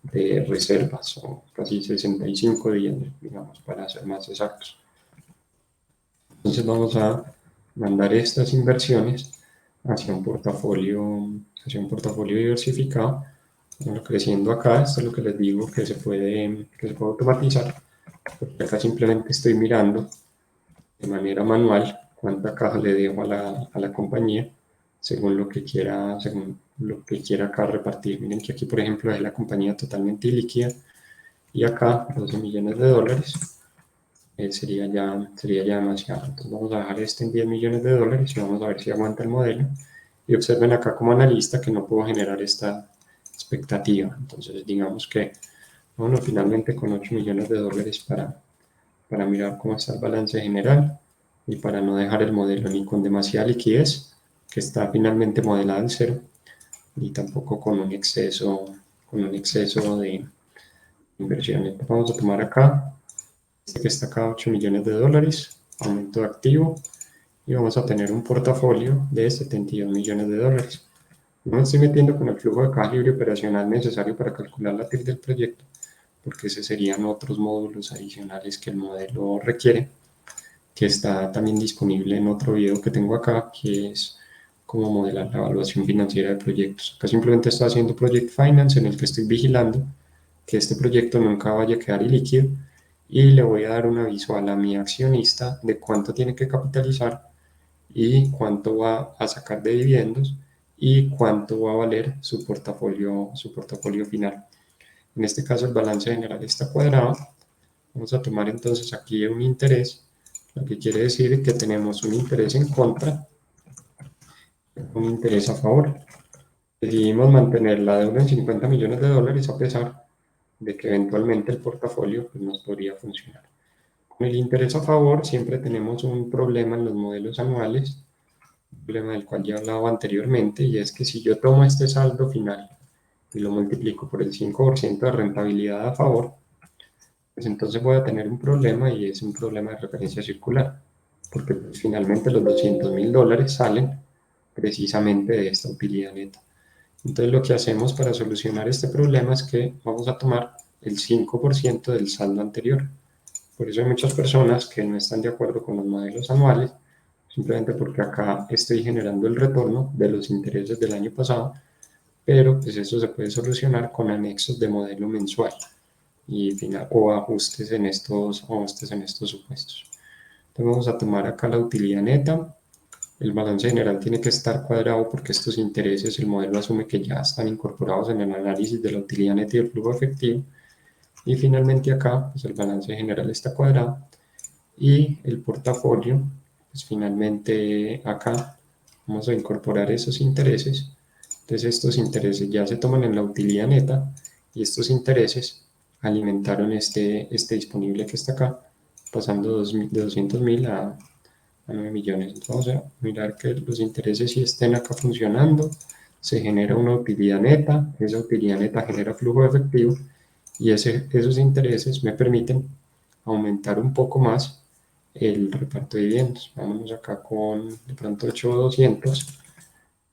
Speaker 1: de reservas o casi 65 días, digamos, para ser más exactos. Entonces vamos a mandar estas inversiones hacia un portafolio diversificado. Bueno, creciendo acá, esto es lo que les digo que se puede automatizar, porque acá simplemente estoy mirando de manera manual cuánta caja le dejo a la compañía según lo que quiera acá repartir. Miren que aquí, por ejemplo, es la compañía totalmente ilíquida y acá 12 millones de dólares sería ya demasiado. Entonces vamos a dejar este en 10 millones de dólares y vamos a ver si aguanta el modelo. Y observen acá como analista que no puedo generar esta expectativa. Entonces digamos que, bueno, finalmente con 8 millones de dólares para mirar cómo está el balance general y para no dejar el modelo ni con demasiada liquidez, que está finalmente modelada en cero, ni tampoco con un exceso de inversiones. Vamos a tomar acá que está acá 8 millones de dólares, aumento de activo, y vamos a tener un portafolio de 72 millones de dólares. No me estoy metiendo con el flujo de caja libre operacional necesario para calcular la TIR del proyecto, porque ese serían otros módulos adicionales que el modelo requiere, que está también disponible en otro video que tengo acá, que es cómo modelar la evaluación financiera de proyectos. Acá simplemente estoy haciendo Project Finance en el que estoy vigilando que este proyecto nunca vaya a quedar ilíquido y le voy a dar un aviso a mi accionista de cuánto tiene que capitalizar y cuánto va a sacar de dividendos y cuánto va a valer su portafolio final. En este caso el balance general está cuadrado. Vamos a tomar entonces aquí un interés, lo que quiere decir que tenemos un interés en contra, un interés a favor. Decidimos mantener la deuda en 50 millones de dólares a pesar de que eventualmente el portafolio pues, nos podría funcionar. Con el interés a favor siempre tenemos un problema en los modelos anuales, un problema del cual ya he hablado anteriormente, y es que si yo tomo este saldo final y lo multiplico por el 5% de rentabilidad a favor, pues entonces voy a tener un problema y es un problema de referencia circular, porque pues, finalmente los 200.000 dólares salen precisamente de esta utilidad neta. Entonces lo que hacemos para solucionar este problema es que vamos a tomar el 5% del saldo anterior. Por eso hay muchas personas que no están de acuerdo con los modelos anuales, simplemente porque acá estoy generando el retorno de los intereses del año pasado, pero pues eso se puede solucionar con anexos de modelo mensual o ajustes en estos supuestos. Entonces vamos a tomar acá la utilidad neta, El balance general tiene que estar cuadrado porque estos intereses, el modelo asume que ya están incorporados en el análisis de la utilidad neta y el flujo efectivo. Y finalmente acá, pues el balance general está cuadrado y el portafolio, pues finalmente acá vamos a incorporar esos intereses. Entonces estos intereses ya se toman en la utilidad neta y estos intereses alimentaron este disponible que está acá, pasando de 200.000 a 9 millones. Entonces vamos a mirar que los intereses sí estén acá funcionando, se genera una utilidad neta, esa utilidad neta genera flujo de efectivo y esos intereses me permiten aumentar un poco más el reparto de dividendos. Vámonos acá con de pronto 8.200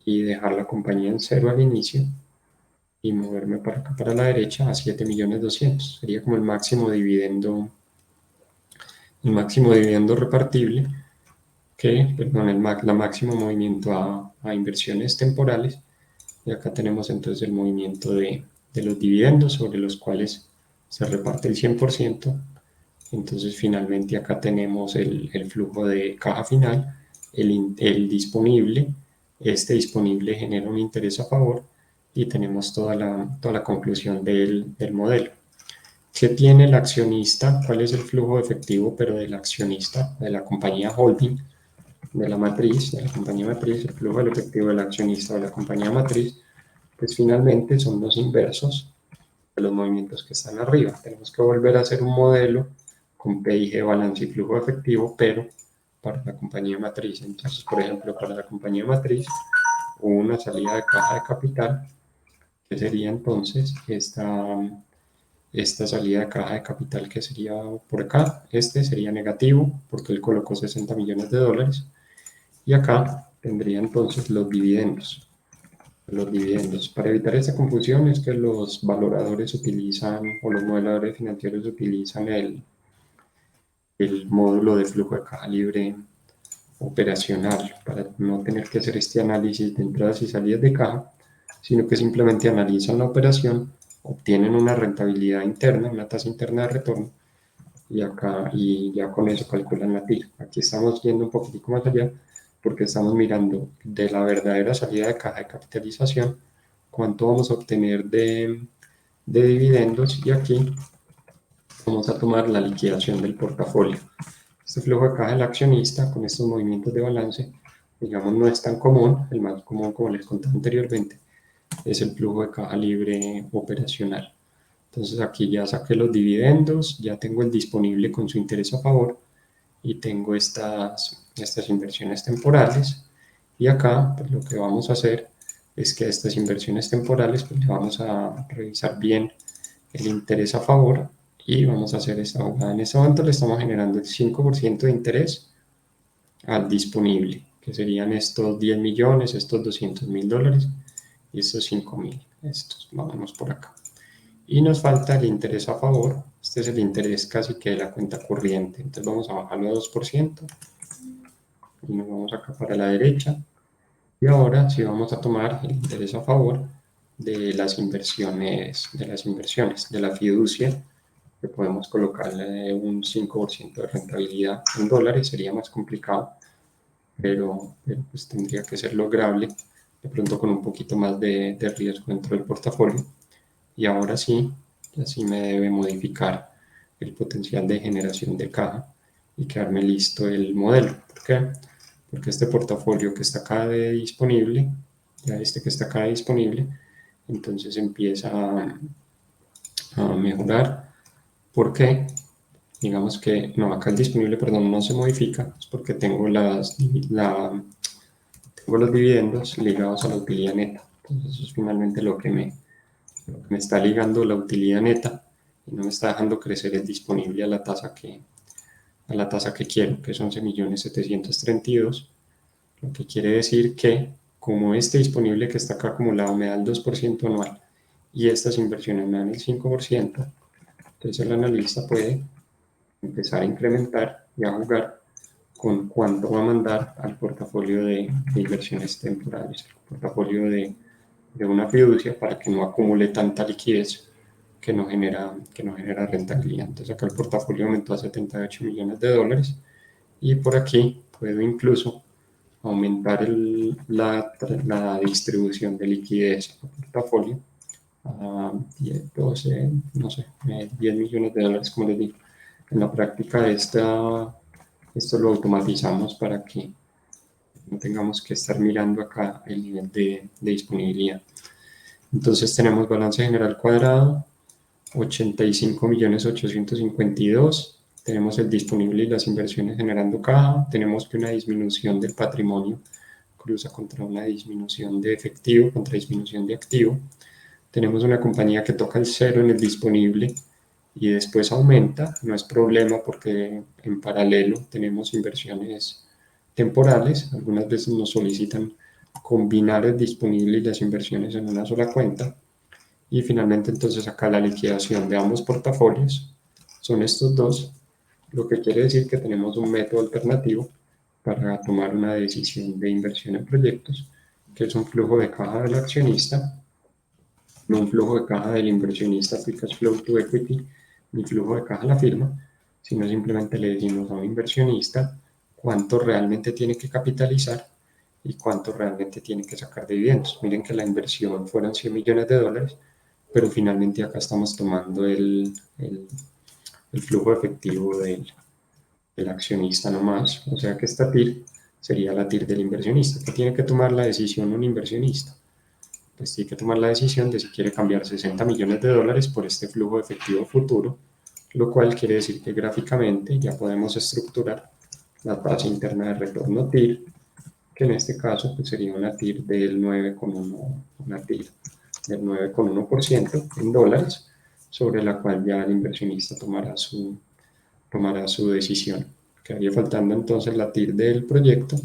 Speaker 1: y dejar la compañía en cero al inicio y moverme para acá para la derecha a 7.200.000. Sería como el máximo dividendo repartible perdón, la máximo movimiento a inversiones temporales. Y acá tenemos entonces el movimiento de los dividendos sobre los cuales se reparte el 100%. Entonces finalmente acá tenemos el flujo de caja final, el disponible. Este disponible genera un interés a favor y tenemos toda la conclusión del modelo. ¿Qué tiene el accionista? ¿Cuál es el flujo efectivo pero del accionista, de la compañía holding? De la matriz, de la compañía matriz, el flujo del efectivo del accionista de la compañía matriz, pues finalmente son los inversos de los movimientos que están arriba. Tenemos que volver a hacer un modelo con PIG, balance y flujo efectivo, pero para la compañía matriz. Entonces, por ejemplo, para la compañía matriz hubo una salida de caja de capital, que sería entonces esta salida de caja de capital que sería por acá. Este sería negativo porque él colocó 60 millones de dólares. Y acá tendría entonces los dividendos. Los dividendos. Para evitar esta confusión es que los valoradores utilizan, o los modeladores financieros utilizan el módulo de flujo de caja libre operacional para no tener que hacer este análisis de entradas y salidas de caja, sino que simplemente analizan la operación, obtienen una rentabilidad interna, una tasa interna de retorno, y ya con eso calculan la TIR. Aquí estamos yendo un poquitico más allá porque estamos mirando de la verdadera salida de caja de capitalización, cuánto vamos a obtener de dividendos y aquí vamos a tomar la liquidación del portafolio. Este flujo de caja del accionista con estos movimientos de balance, digamos, no es tan común. El más común, como les conté anteriormente, es el flujo de caja libre operacional. Entonces aquí ya saqué los dividendos, ya tengo el disponible con su interés a favor y tengo estas inversiones temporales. Y acá pues, lo que vamos a hacer es que a estas inversiones temporales pues, le vamos a revisar bien el interés a favor y vamos a hacer esta jugada. En este momento le estamos generando el 5% de interés al disponible, que serían estos 10 millones, estos 200.000 dólares y estos 5.000. Estos, vámonos por acá. Y nos falta el interés a favor. Este es el interés casi que de la cuenta corriente. Entonces vamos a bajarlo a 2% y nos vamos acá para la derecha. Y ahora sí vamos a tomar el interés a favor de las inversiones, de la fiducia, que podemos colocarle un 5% de rentabilidad en dólares. Sería más complicado, pero pues tendría que ser lograble, de pronto con un poquito más de riesgo dentro del portafolio. Y ahora sí, así me debe modificar el potencial de generación de caja y quedarme listo el modelo. ¿Por qué? Porque este portafolio que está acá de disponible, ya este que está acá de disponible, entonces empieza a mejorar. ¿Por qué? Digamos que, no, acá el disponible, perdón, no se modifica, es porque tengo tengo los dividendos ligados a la utilidad neta. Entonces eso es finalmente lo que me está ligando la utilidad neta y no me está dejando crecer el disponible a la tasa que quiero, que es 11.732.000, lo que quiere decir que como este disponible que está acá acumulado me da el 2% anual y estas inversiones me dan el 5%, entonces el analista puede empezar a incrementar y a jugar con cuánto va a mandar al portafolio de inversiones temporales, el portafolio de una fiducia para que no acumule tanta liquidez que no genera rentabilidad. Entonces acá el portafolio aumentó a 78 millones de dólares y por aquí puedo incluso aumentar la distribución de liquidez al portafolio a 10, 12, no sé, 10 millones de dólares, como les digo. En la práctica esto lo automatizamos para que no tengamos que estar mirando acá el nivel de disponibilidad. Entonces tenemos balance general cuadrado, 85.852.000. Tenemos el disponible y las inversiones generando caja. Tenemos que una disminución del patrimonio cruza contra una disminución de efectivo, contra disminución de activo. Tenemos una compañía que toca el cero en el disponible y después aumenta. No es problema porque en paralelo tenemos inversiones temporales. Algunas veces nos solicitan combinar el disponible y las inversiones en una sola cuenta. Y finalmente entonces acá la liquidación de ambos portafolios son estos dos, lo que quiere decir que tenemos un método alternativo para tomar una decisión de inversión en proyectos, que es un flujo de caja del accionista, no un flujo de caja del inversionista, free cash flow to equity, ni flujo de caja de la firma, sino simplemente le decimos a un inversionista cuánto realmente tiene que capitalizar y cuánto realmente tiene que sacar de dividendos. Miren que la inversión fueron 100 millones de dólares, pero finalmente acá estamos tomando el flujo efectivo del accionista nomás, o sea que esta TIR sería la TIR del inversionista, que tiene que tomar la decisión un inversionista. Pues tiene que tomar la decisión de si quiere cambiar 60 millones de dólares por este flujo efectivo futuro, lo cual quiere decir que gráficamente ya podemos estructurar la tasa interna de retorno TIR, que en este caso pues sería una TIR del 9,1, una TIR del 9,1% en dólares, sobre la cual ya el inversionista tomará su decisión. Quedaría faltando entonces la TIR del proyecto,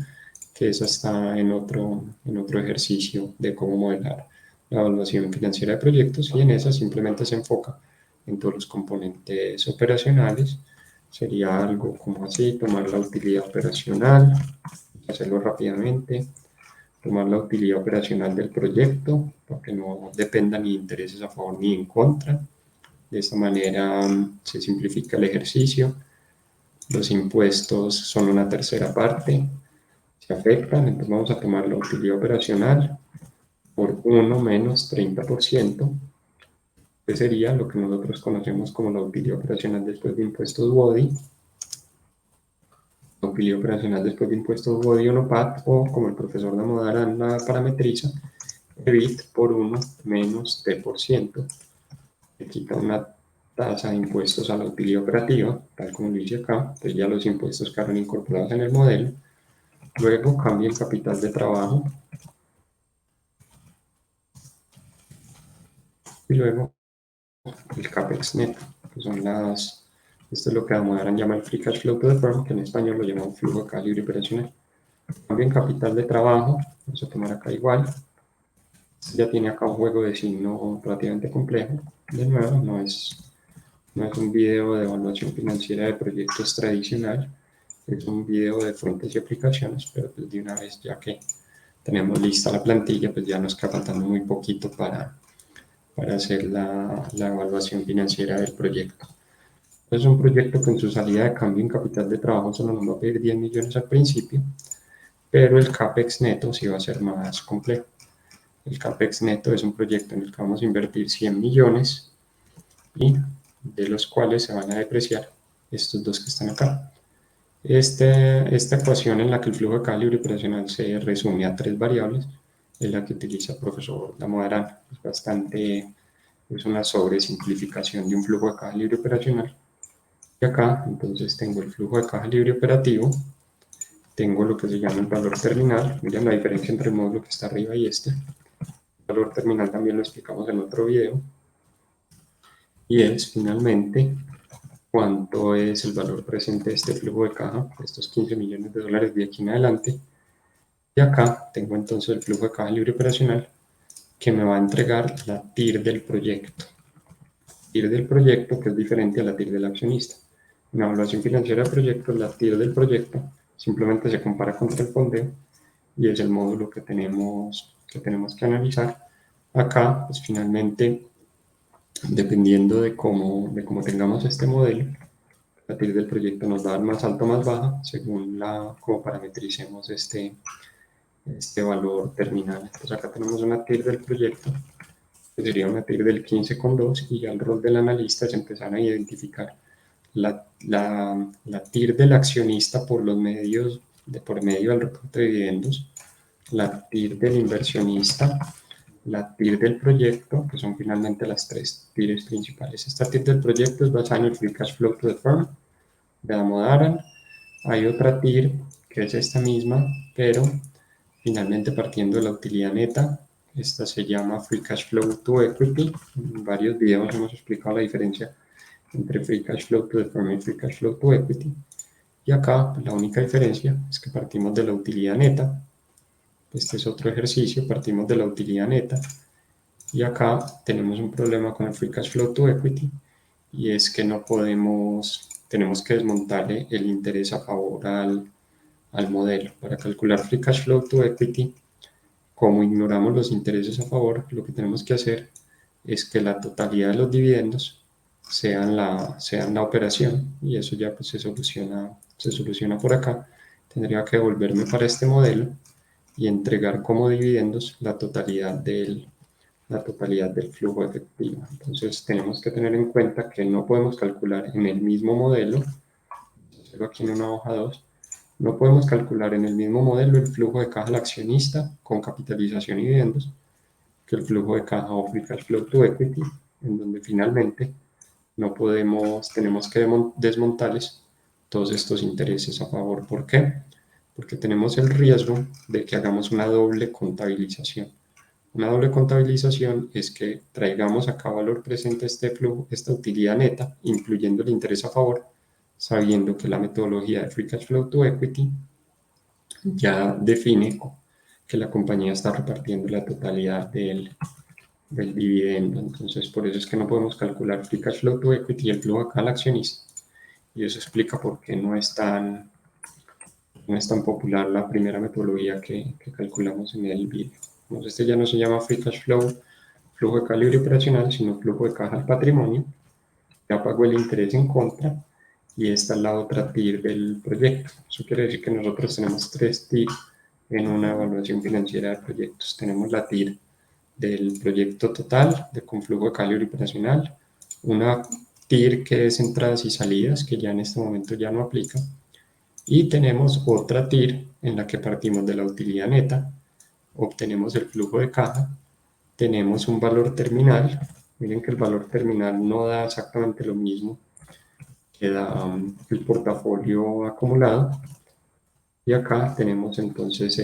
Speaker 1: que esa está en otro ejercicio de cómo modelar la evaluación financiera de proyectos, y en esa simplemente se enfoca en todos los componentes operacionales. Sería algo como así: tomar la utilidad operacional, hacerlo rápidamente, tomar la utilidad operacional del proyecto, para que no dependa ni de intereses a favor ni en contra. De esta manera se simplifica el ejercicio. Los impuestos son una tercera parte, se afectan, entonces vamos a tomar la utilidad operacional por 1 menos 30%, que sería lo que nosotros conocemos como la utilidad operacional después de impuestos BODI, la utilidad operacional después de impuestos BODI o NOPAT, o como el profesor Damodaran la parametriza, EBIT por 1 menos T%, le quita una tasa de impuestos a la utilidad operativa, tal como lo dice acá, entonces ya los impuestos quedaron incorporados en el modelo. Luego cambia el capital de trabajo y luego el CAPEX neto, que son esto es lo que Damodaran llama el free cash flow to the firm, que en español lo llamamos flujo de caja libre operacional. Cambia en capital de trabajo, vamos a tomar acá igual, ya tiene acá un juego de signo relativamente complejo. De nuevo, no es un video de evaluación financiera de proyectos tradicional, es un video de fuentes y aplicaciones, pero pues de una vez, ya que tenemos lista la plantilla, pues ya nos queda faltando muy poquito para hacer la evaluación financiera del proyecto. Es un proyecto que en su salida de cambio en capital de trabajo solo nos va a pedir 10 millones al principio, pero el CAPEX neto sí va a ser más complejo. El CAPEX neto es un proyecto en el que vamos a invertir 100 millones y de los cuales se van a depreciar estos dos que están acá. Esta ecuación en la que el flujo de caja libre operacional se resume a 3 variables es la que utiliza el profesor Damodaran. Es una sobresimplificación de un flujo de caja libre operacional. Y acá entonces tengo el flujo de caja libre operativo, tengo lo que se llama el valor terminal. Miren la diferencia entre el módulo que está arriba y este. El valor terminal también lo explicamos en otro video, y es finalmente cuánto es el valor presente de este flujo de caja, estos 15 millones de dólares de aquí en adelante. Y acá tengo entonces el flujo de caja libre operacional, que me va a entregar la TIR del proyecto. TIR del proyecto, que es diferente a la TIR del accionista. En la evaluación financiera del proyecto, la TIR del proyecto simplemente se compara contra el fondeo y es el módulo que tenemos que analizar. Acá, pues finalmente, dependiendo de cómo tengamos este modelo, La TIR del proyecto nos va a dar más alta o más baja según cómo parametricemos este valor terminal. Entonces acá tenemos una TIR del proyecto, que sería una TIR del 15,2, y ya el rol del analista es empezar a identificar la TIR del accionista por medio del reporte de dividendos, la TIR del inversionista, la TIR del proyecto, que son finalmente las tres TIRs principales. Esta TIR del proyecto es basada en el Free Cash Flow to the Firm de Damodaran. Hay otra TIR que es esta misma, pero finalmente partiendo de la utilidad neta. Esta se llama Free Cash Flow to Equity. En varios videos hemos explicado la diferencia entre Free Cash Flow to the Firm y Free Cash Flow to Equity. Y acá la única diferencia es que partimos de la utilidad neta. Este es otro ejercicio, partimos de la utilidad neta. Y acá tenemos un problema con el Free Cash Flow to Equity, y es que no podemos, tenemos que desmontarle el interés a favor al modelo. Para calcular Free Cash Flow to Equity, como ignoramos los intereses a favor, lo que tenemos que hacer es que la totalidad de los dividendos sean la operación, y eso ya pues se soluciona por acá. Tendría que volverme para este modelo y entregar como dividendos la totalidad del flujo efectivo. Entonces tenemos que tener en cuenta que no podemos calcular en el mismo modelo, hacerlo aquí en una hoja 2, no podemos calcular en el mismo modelo el flujo de caja al accionista con capitalización y dividendos que el flujo de caja o Free Cash Flow to Equity, en donde finalmente no podemos, tenemos que desmontarles todos estos intereses a favor. ¿Por qué? Porque tenemos el riesgo de que hagamos una doble contabilización. Una doble contabilización es que traigamos acá valor presente este flujo, esta utilidad neta, incluyendo el interés a favor, sabiendo que la metodología de Free Cash Flow to Equity ya define que la compañía está repartiendo la totalidad del dividendo. Entonces, por eso es que no podemos calcular Free Cash Flow to Equity y el flujo acá al accionista. Y eso explica por qué no es tan popular la primera metodología que calculamos en el video. Entonces, este ya no se llama Free Cash Flow, flujo de caja libre operacional, sino flujo de caja al patrimonio. Ya pagó el interés en contra, y esta es la otra TIR del proyecto. Eso quiere decir que nosotros tenemos tres TIR en una evaluación financiera de proyectos. Tenemos la TIR del proyecto total, con flujo de caja libre operacional, una TIR que es entradas y salidas, que ya en este momento ya no aplica, y tenemos otra TIR en la que partimos de la utilidad neta, obtenemos el flujo de caja, tenemos un valor terminal. Miren que el valor terminal no da exactamente lo mismo que da el portafolio acumulado, y acá tenemos entonces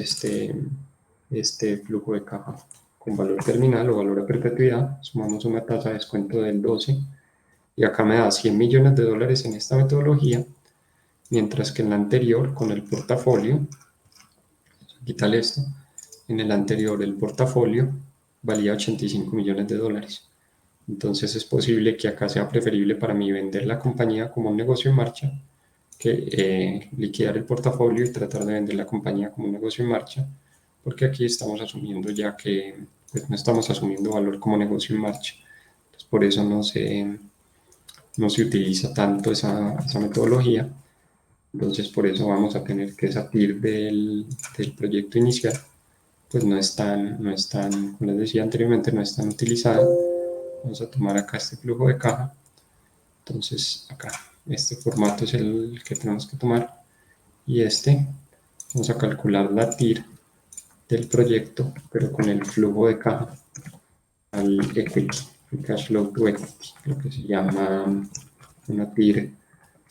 Speaker 1: este flujo de caja con valor terminal o valor a perpetuidad. Sumamos una tasa de descuento del 12, y acá me da 100 millones de dólares en esta metodología, mientras que en la anterior, con el portafolio, quítale esto, en el anterior el portafolio valía 85 millones de dólares. Entonces es posible que acá sea preferible para mí vender la compañía como un negocio en marcha que liquidar el portafolio y tratar de vender la compañía como un negocio en marcha, porque aquí estamos asumiendo ya que pues, no estamos asumiendo valor como negocio en marcha. Entonces, por eso no se utiliza tanto esa metodología. Entonces, por eso vamos a tener que esa TIR del proyecto inicial pues no es tan, como les decía anteriormente, no es tan utilizada. Vamos a tomar acá este flujo de caja. Entonces, acá, este formato es el que tenemos que tomar, y vamos a calcular la TIR del proyecto, pero con el flujo de caja al equity, el cash flow to equity, lo que se llama una TIR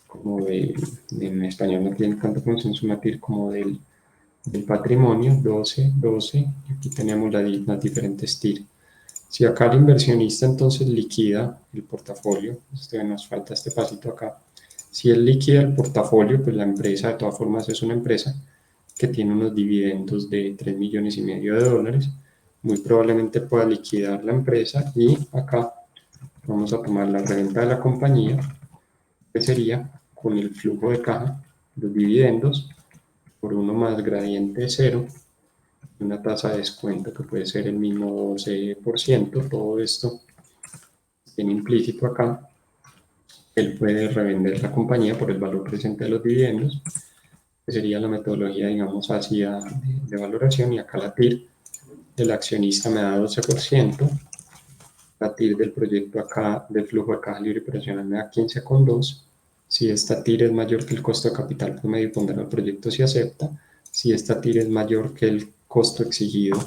Speaker 1: como en español no tiene tanta función, es una TIR como del patrimonio, 12, 12, y aquí tenemos las diferentes TIR. Si acá el inversionista entonces liquida el portafolio, nos falta este pasito acá. Si él liquida el portafolio, pues la empresa de todas formas es una empresa que tiene unos dividendos de 3,5 millones de dólares. Muy probablemente pueda liquidar la empresa, y acá vamos a tomar la reventa de la compañía, que sería con el flujo de caja, los dividendos, por 1 más gradiente 0, una tasa de descuento que puede ser el mismo 12%, todo esto tiene implícito acá, él puede revender la compañía por el valor presente de los dividendos, que sería la metodología, digamos, ácida de valoración, y acá la TIR del accionista me da 12%, la TIR del proyecto acá, del flujo de caja libre operacional, me da 15,2. Si esta TIR es mayor que el costo de capital promedio pondrá el proyecto si acepta. Si esta TIR es mayor que el costo exigido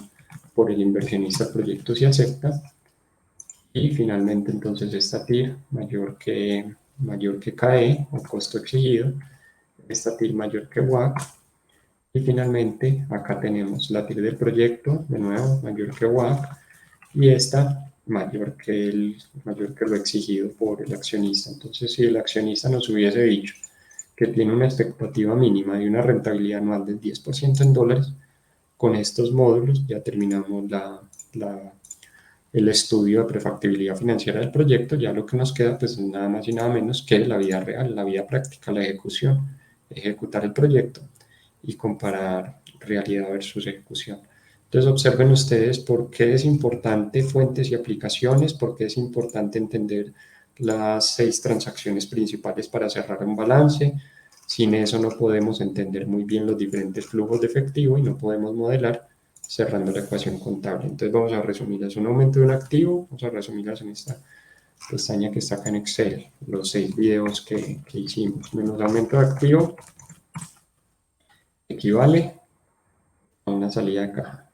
Speaker 1: por el inversionista, el proyecto si acepta. Y finalmente entonces esta TIR mayor que KE, o costo exigido, esta TIR mayor que WACC, y finalmente acá tenemos la TIR del proyecto, de nuevo mayor que WACC, y esta mayor que lo exigido por el accionista. Entonces, si el accionista nos hubiese dicho que tiene una expectativa mínima de una rentabilidad anual del 10% en dólares, con estos módulos ya terminamos el estudio de prefactibilidad financiera del proyecto. Ya lo que nos queda pues nada más y nada menos que la vida real, la vida práctica, la ejecución, ejecutar el proyecto y comparar realidad versus ejecución. Entonces observen ustedes por qué es importante fuentes y aplicaciones, por qué es importante entender las 6 transacciones principales para cerrar un balance. Sin eso no podemos entender muy bien los diferentes flujos de efectivo y no podemos modelar cerrando la ecuación contable. Entonces vamos a resumirlas. Un aumento de un activo, vamos a resumirlas en esta pestaña que está acá en Excel, los 6 videos que hicimos. Menos aumento de activo equivale a una salida de caja.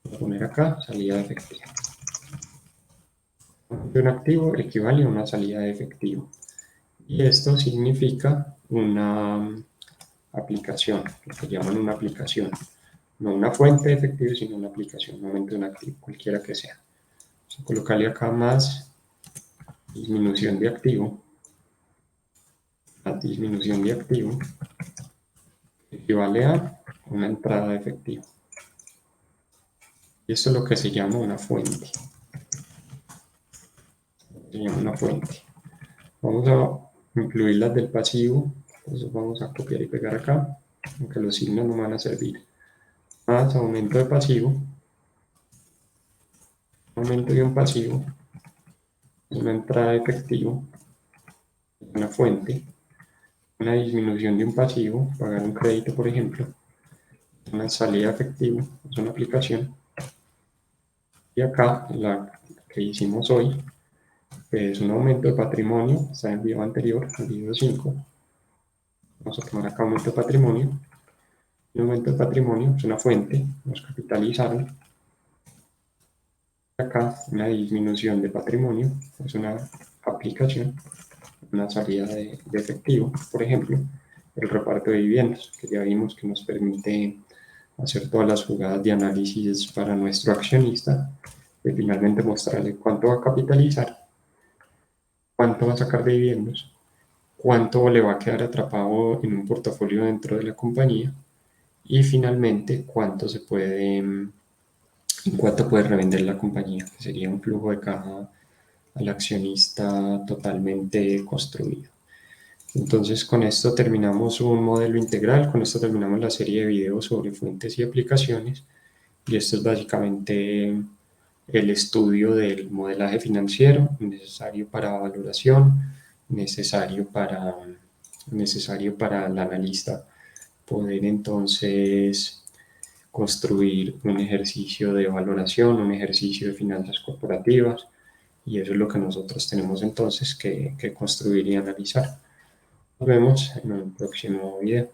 Speaker 1: Voy a poner acá salida de efectivo. Un activo equivale a una salida de efectivo. Y esto significa una aplicación, lo que llaman una aplicación. No una fuente de efectivo, sino una aplicación, un aumento de un activo, cualquiera que sea. Vamos a colocarle acá más disminución de activo. La disminución de activo equivale a una entrada de efectivo. Y esto es lo que se llama una fuente. Se llama una fuente. Vamos a incluir las del pasivo. Entonces vamos a copiar y pegar acá, aunque los signos no van a servir. Más aumento de pasivo. Aumento de un pasivo. Una entrada de efectivo. Una fuente. Una disminución de un pasivo, pagar un crédito, por ejemplo. Una salida de efectivo, es una aplicación. Y acá, la que hicimos hoy, es un aumento de patrimonio, está en el video anterior, el video 5. Vamos a tomar acá aumento de patrimonio. Un aumento de patrimonio es una fuente, nos capitalizaron. Acá una disminución de patrimonio, es una aplicación, una salida de efectivo, por ejemplo, el reparto de dividendos, que ya vimos que nos permite hacer todas las jugadas de análisis para nuestro accionista, y finalmente mostrarle cuánto va a capitalizar, cuánto va a sacar de dividendos, cuánto le va a quedar atrapado en un portafolio dentro de la compañía, y finalmente cuánto se puede, en cuánto puede revender la compañía, que sería un flujo de caja al accionista totalmente construido. Entonces con esto terminamos un modelo integral, con esto terminamos la serie de videos sobre fuentes y aplicaciones, y esto es básicamente el estudio del modelaje financiero necesario para valoración, necesario para el analista poder entonces construir un ejercicio de valoración, un ejercicio de finanzas corporativas, y eso es lo que nosotros tenemos entonces que construir y analizar. Nos vemos en un próximo video.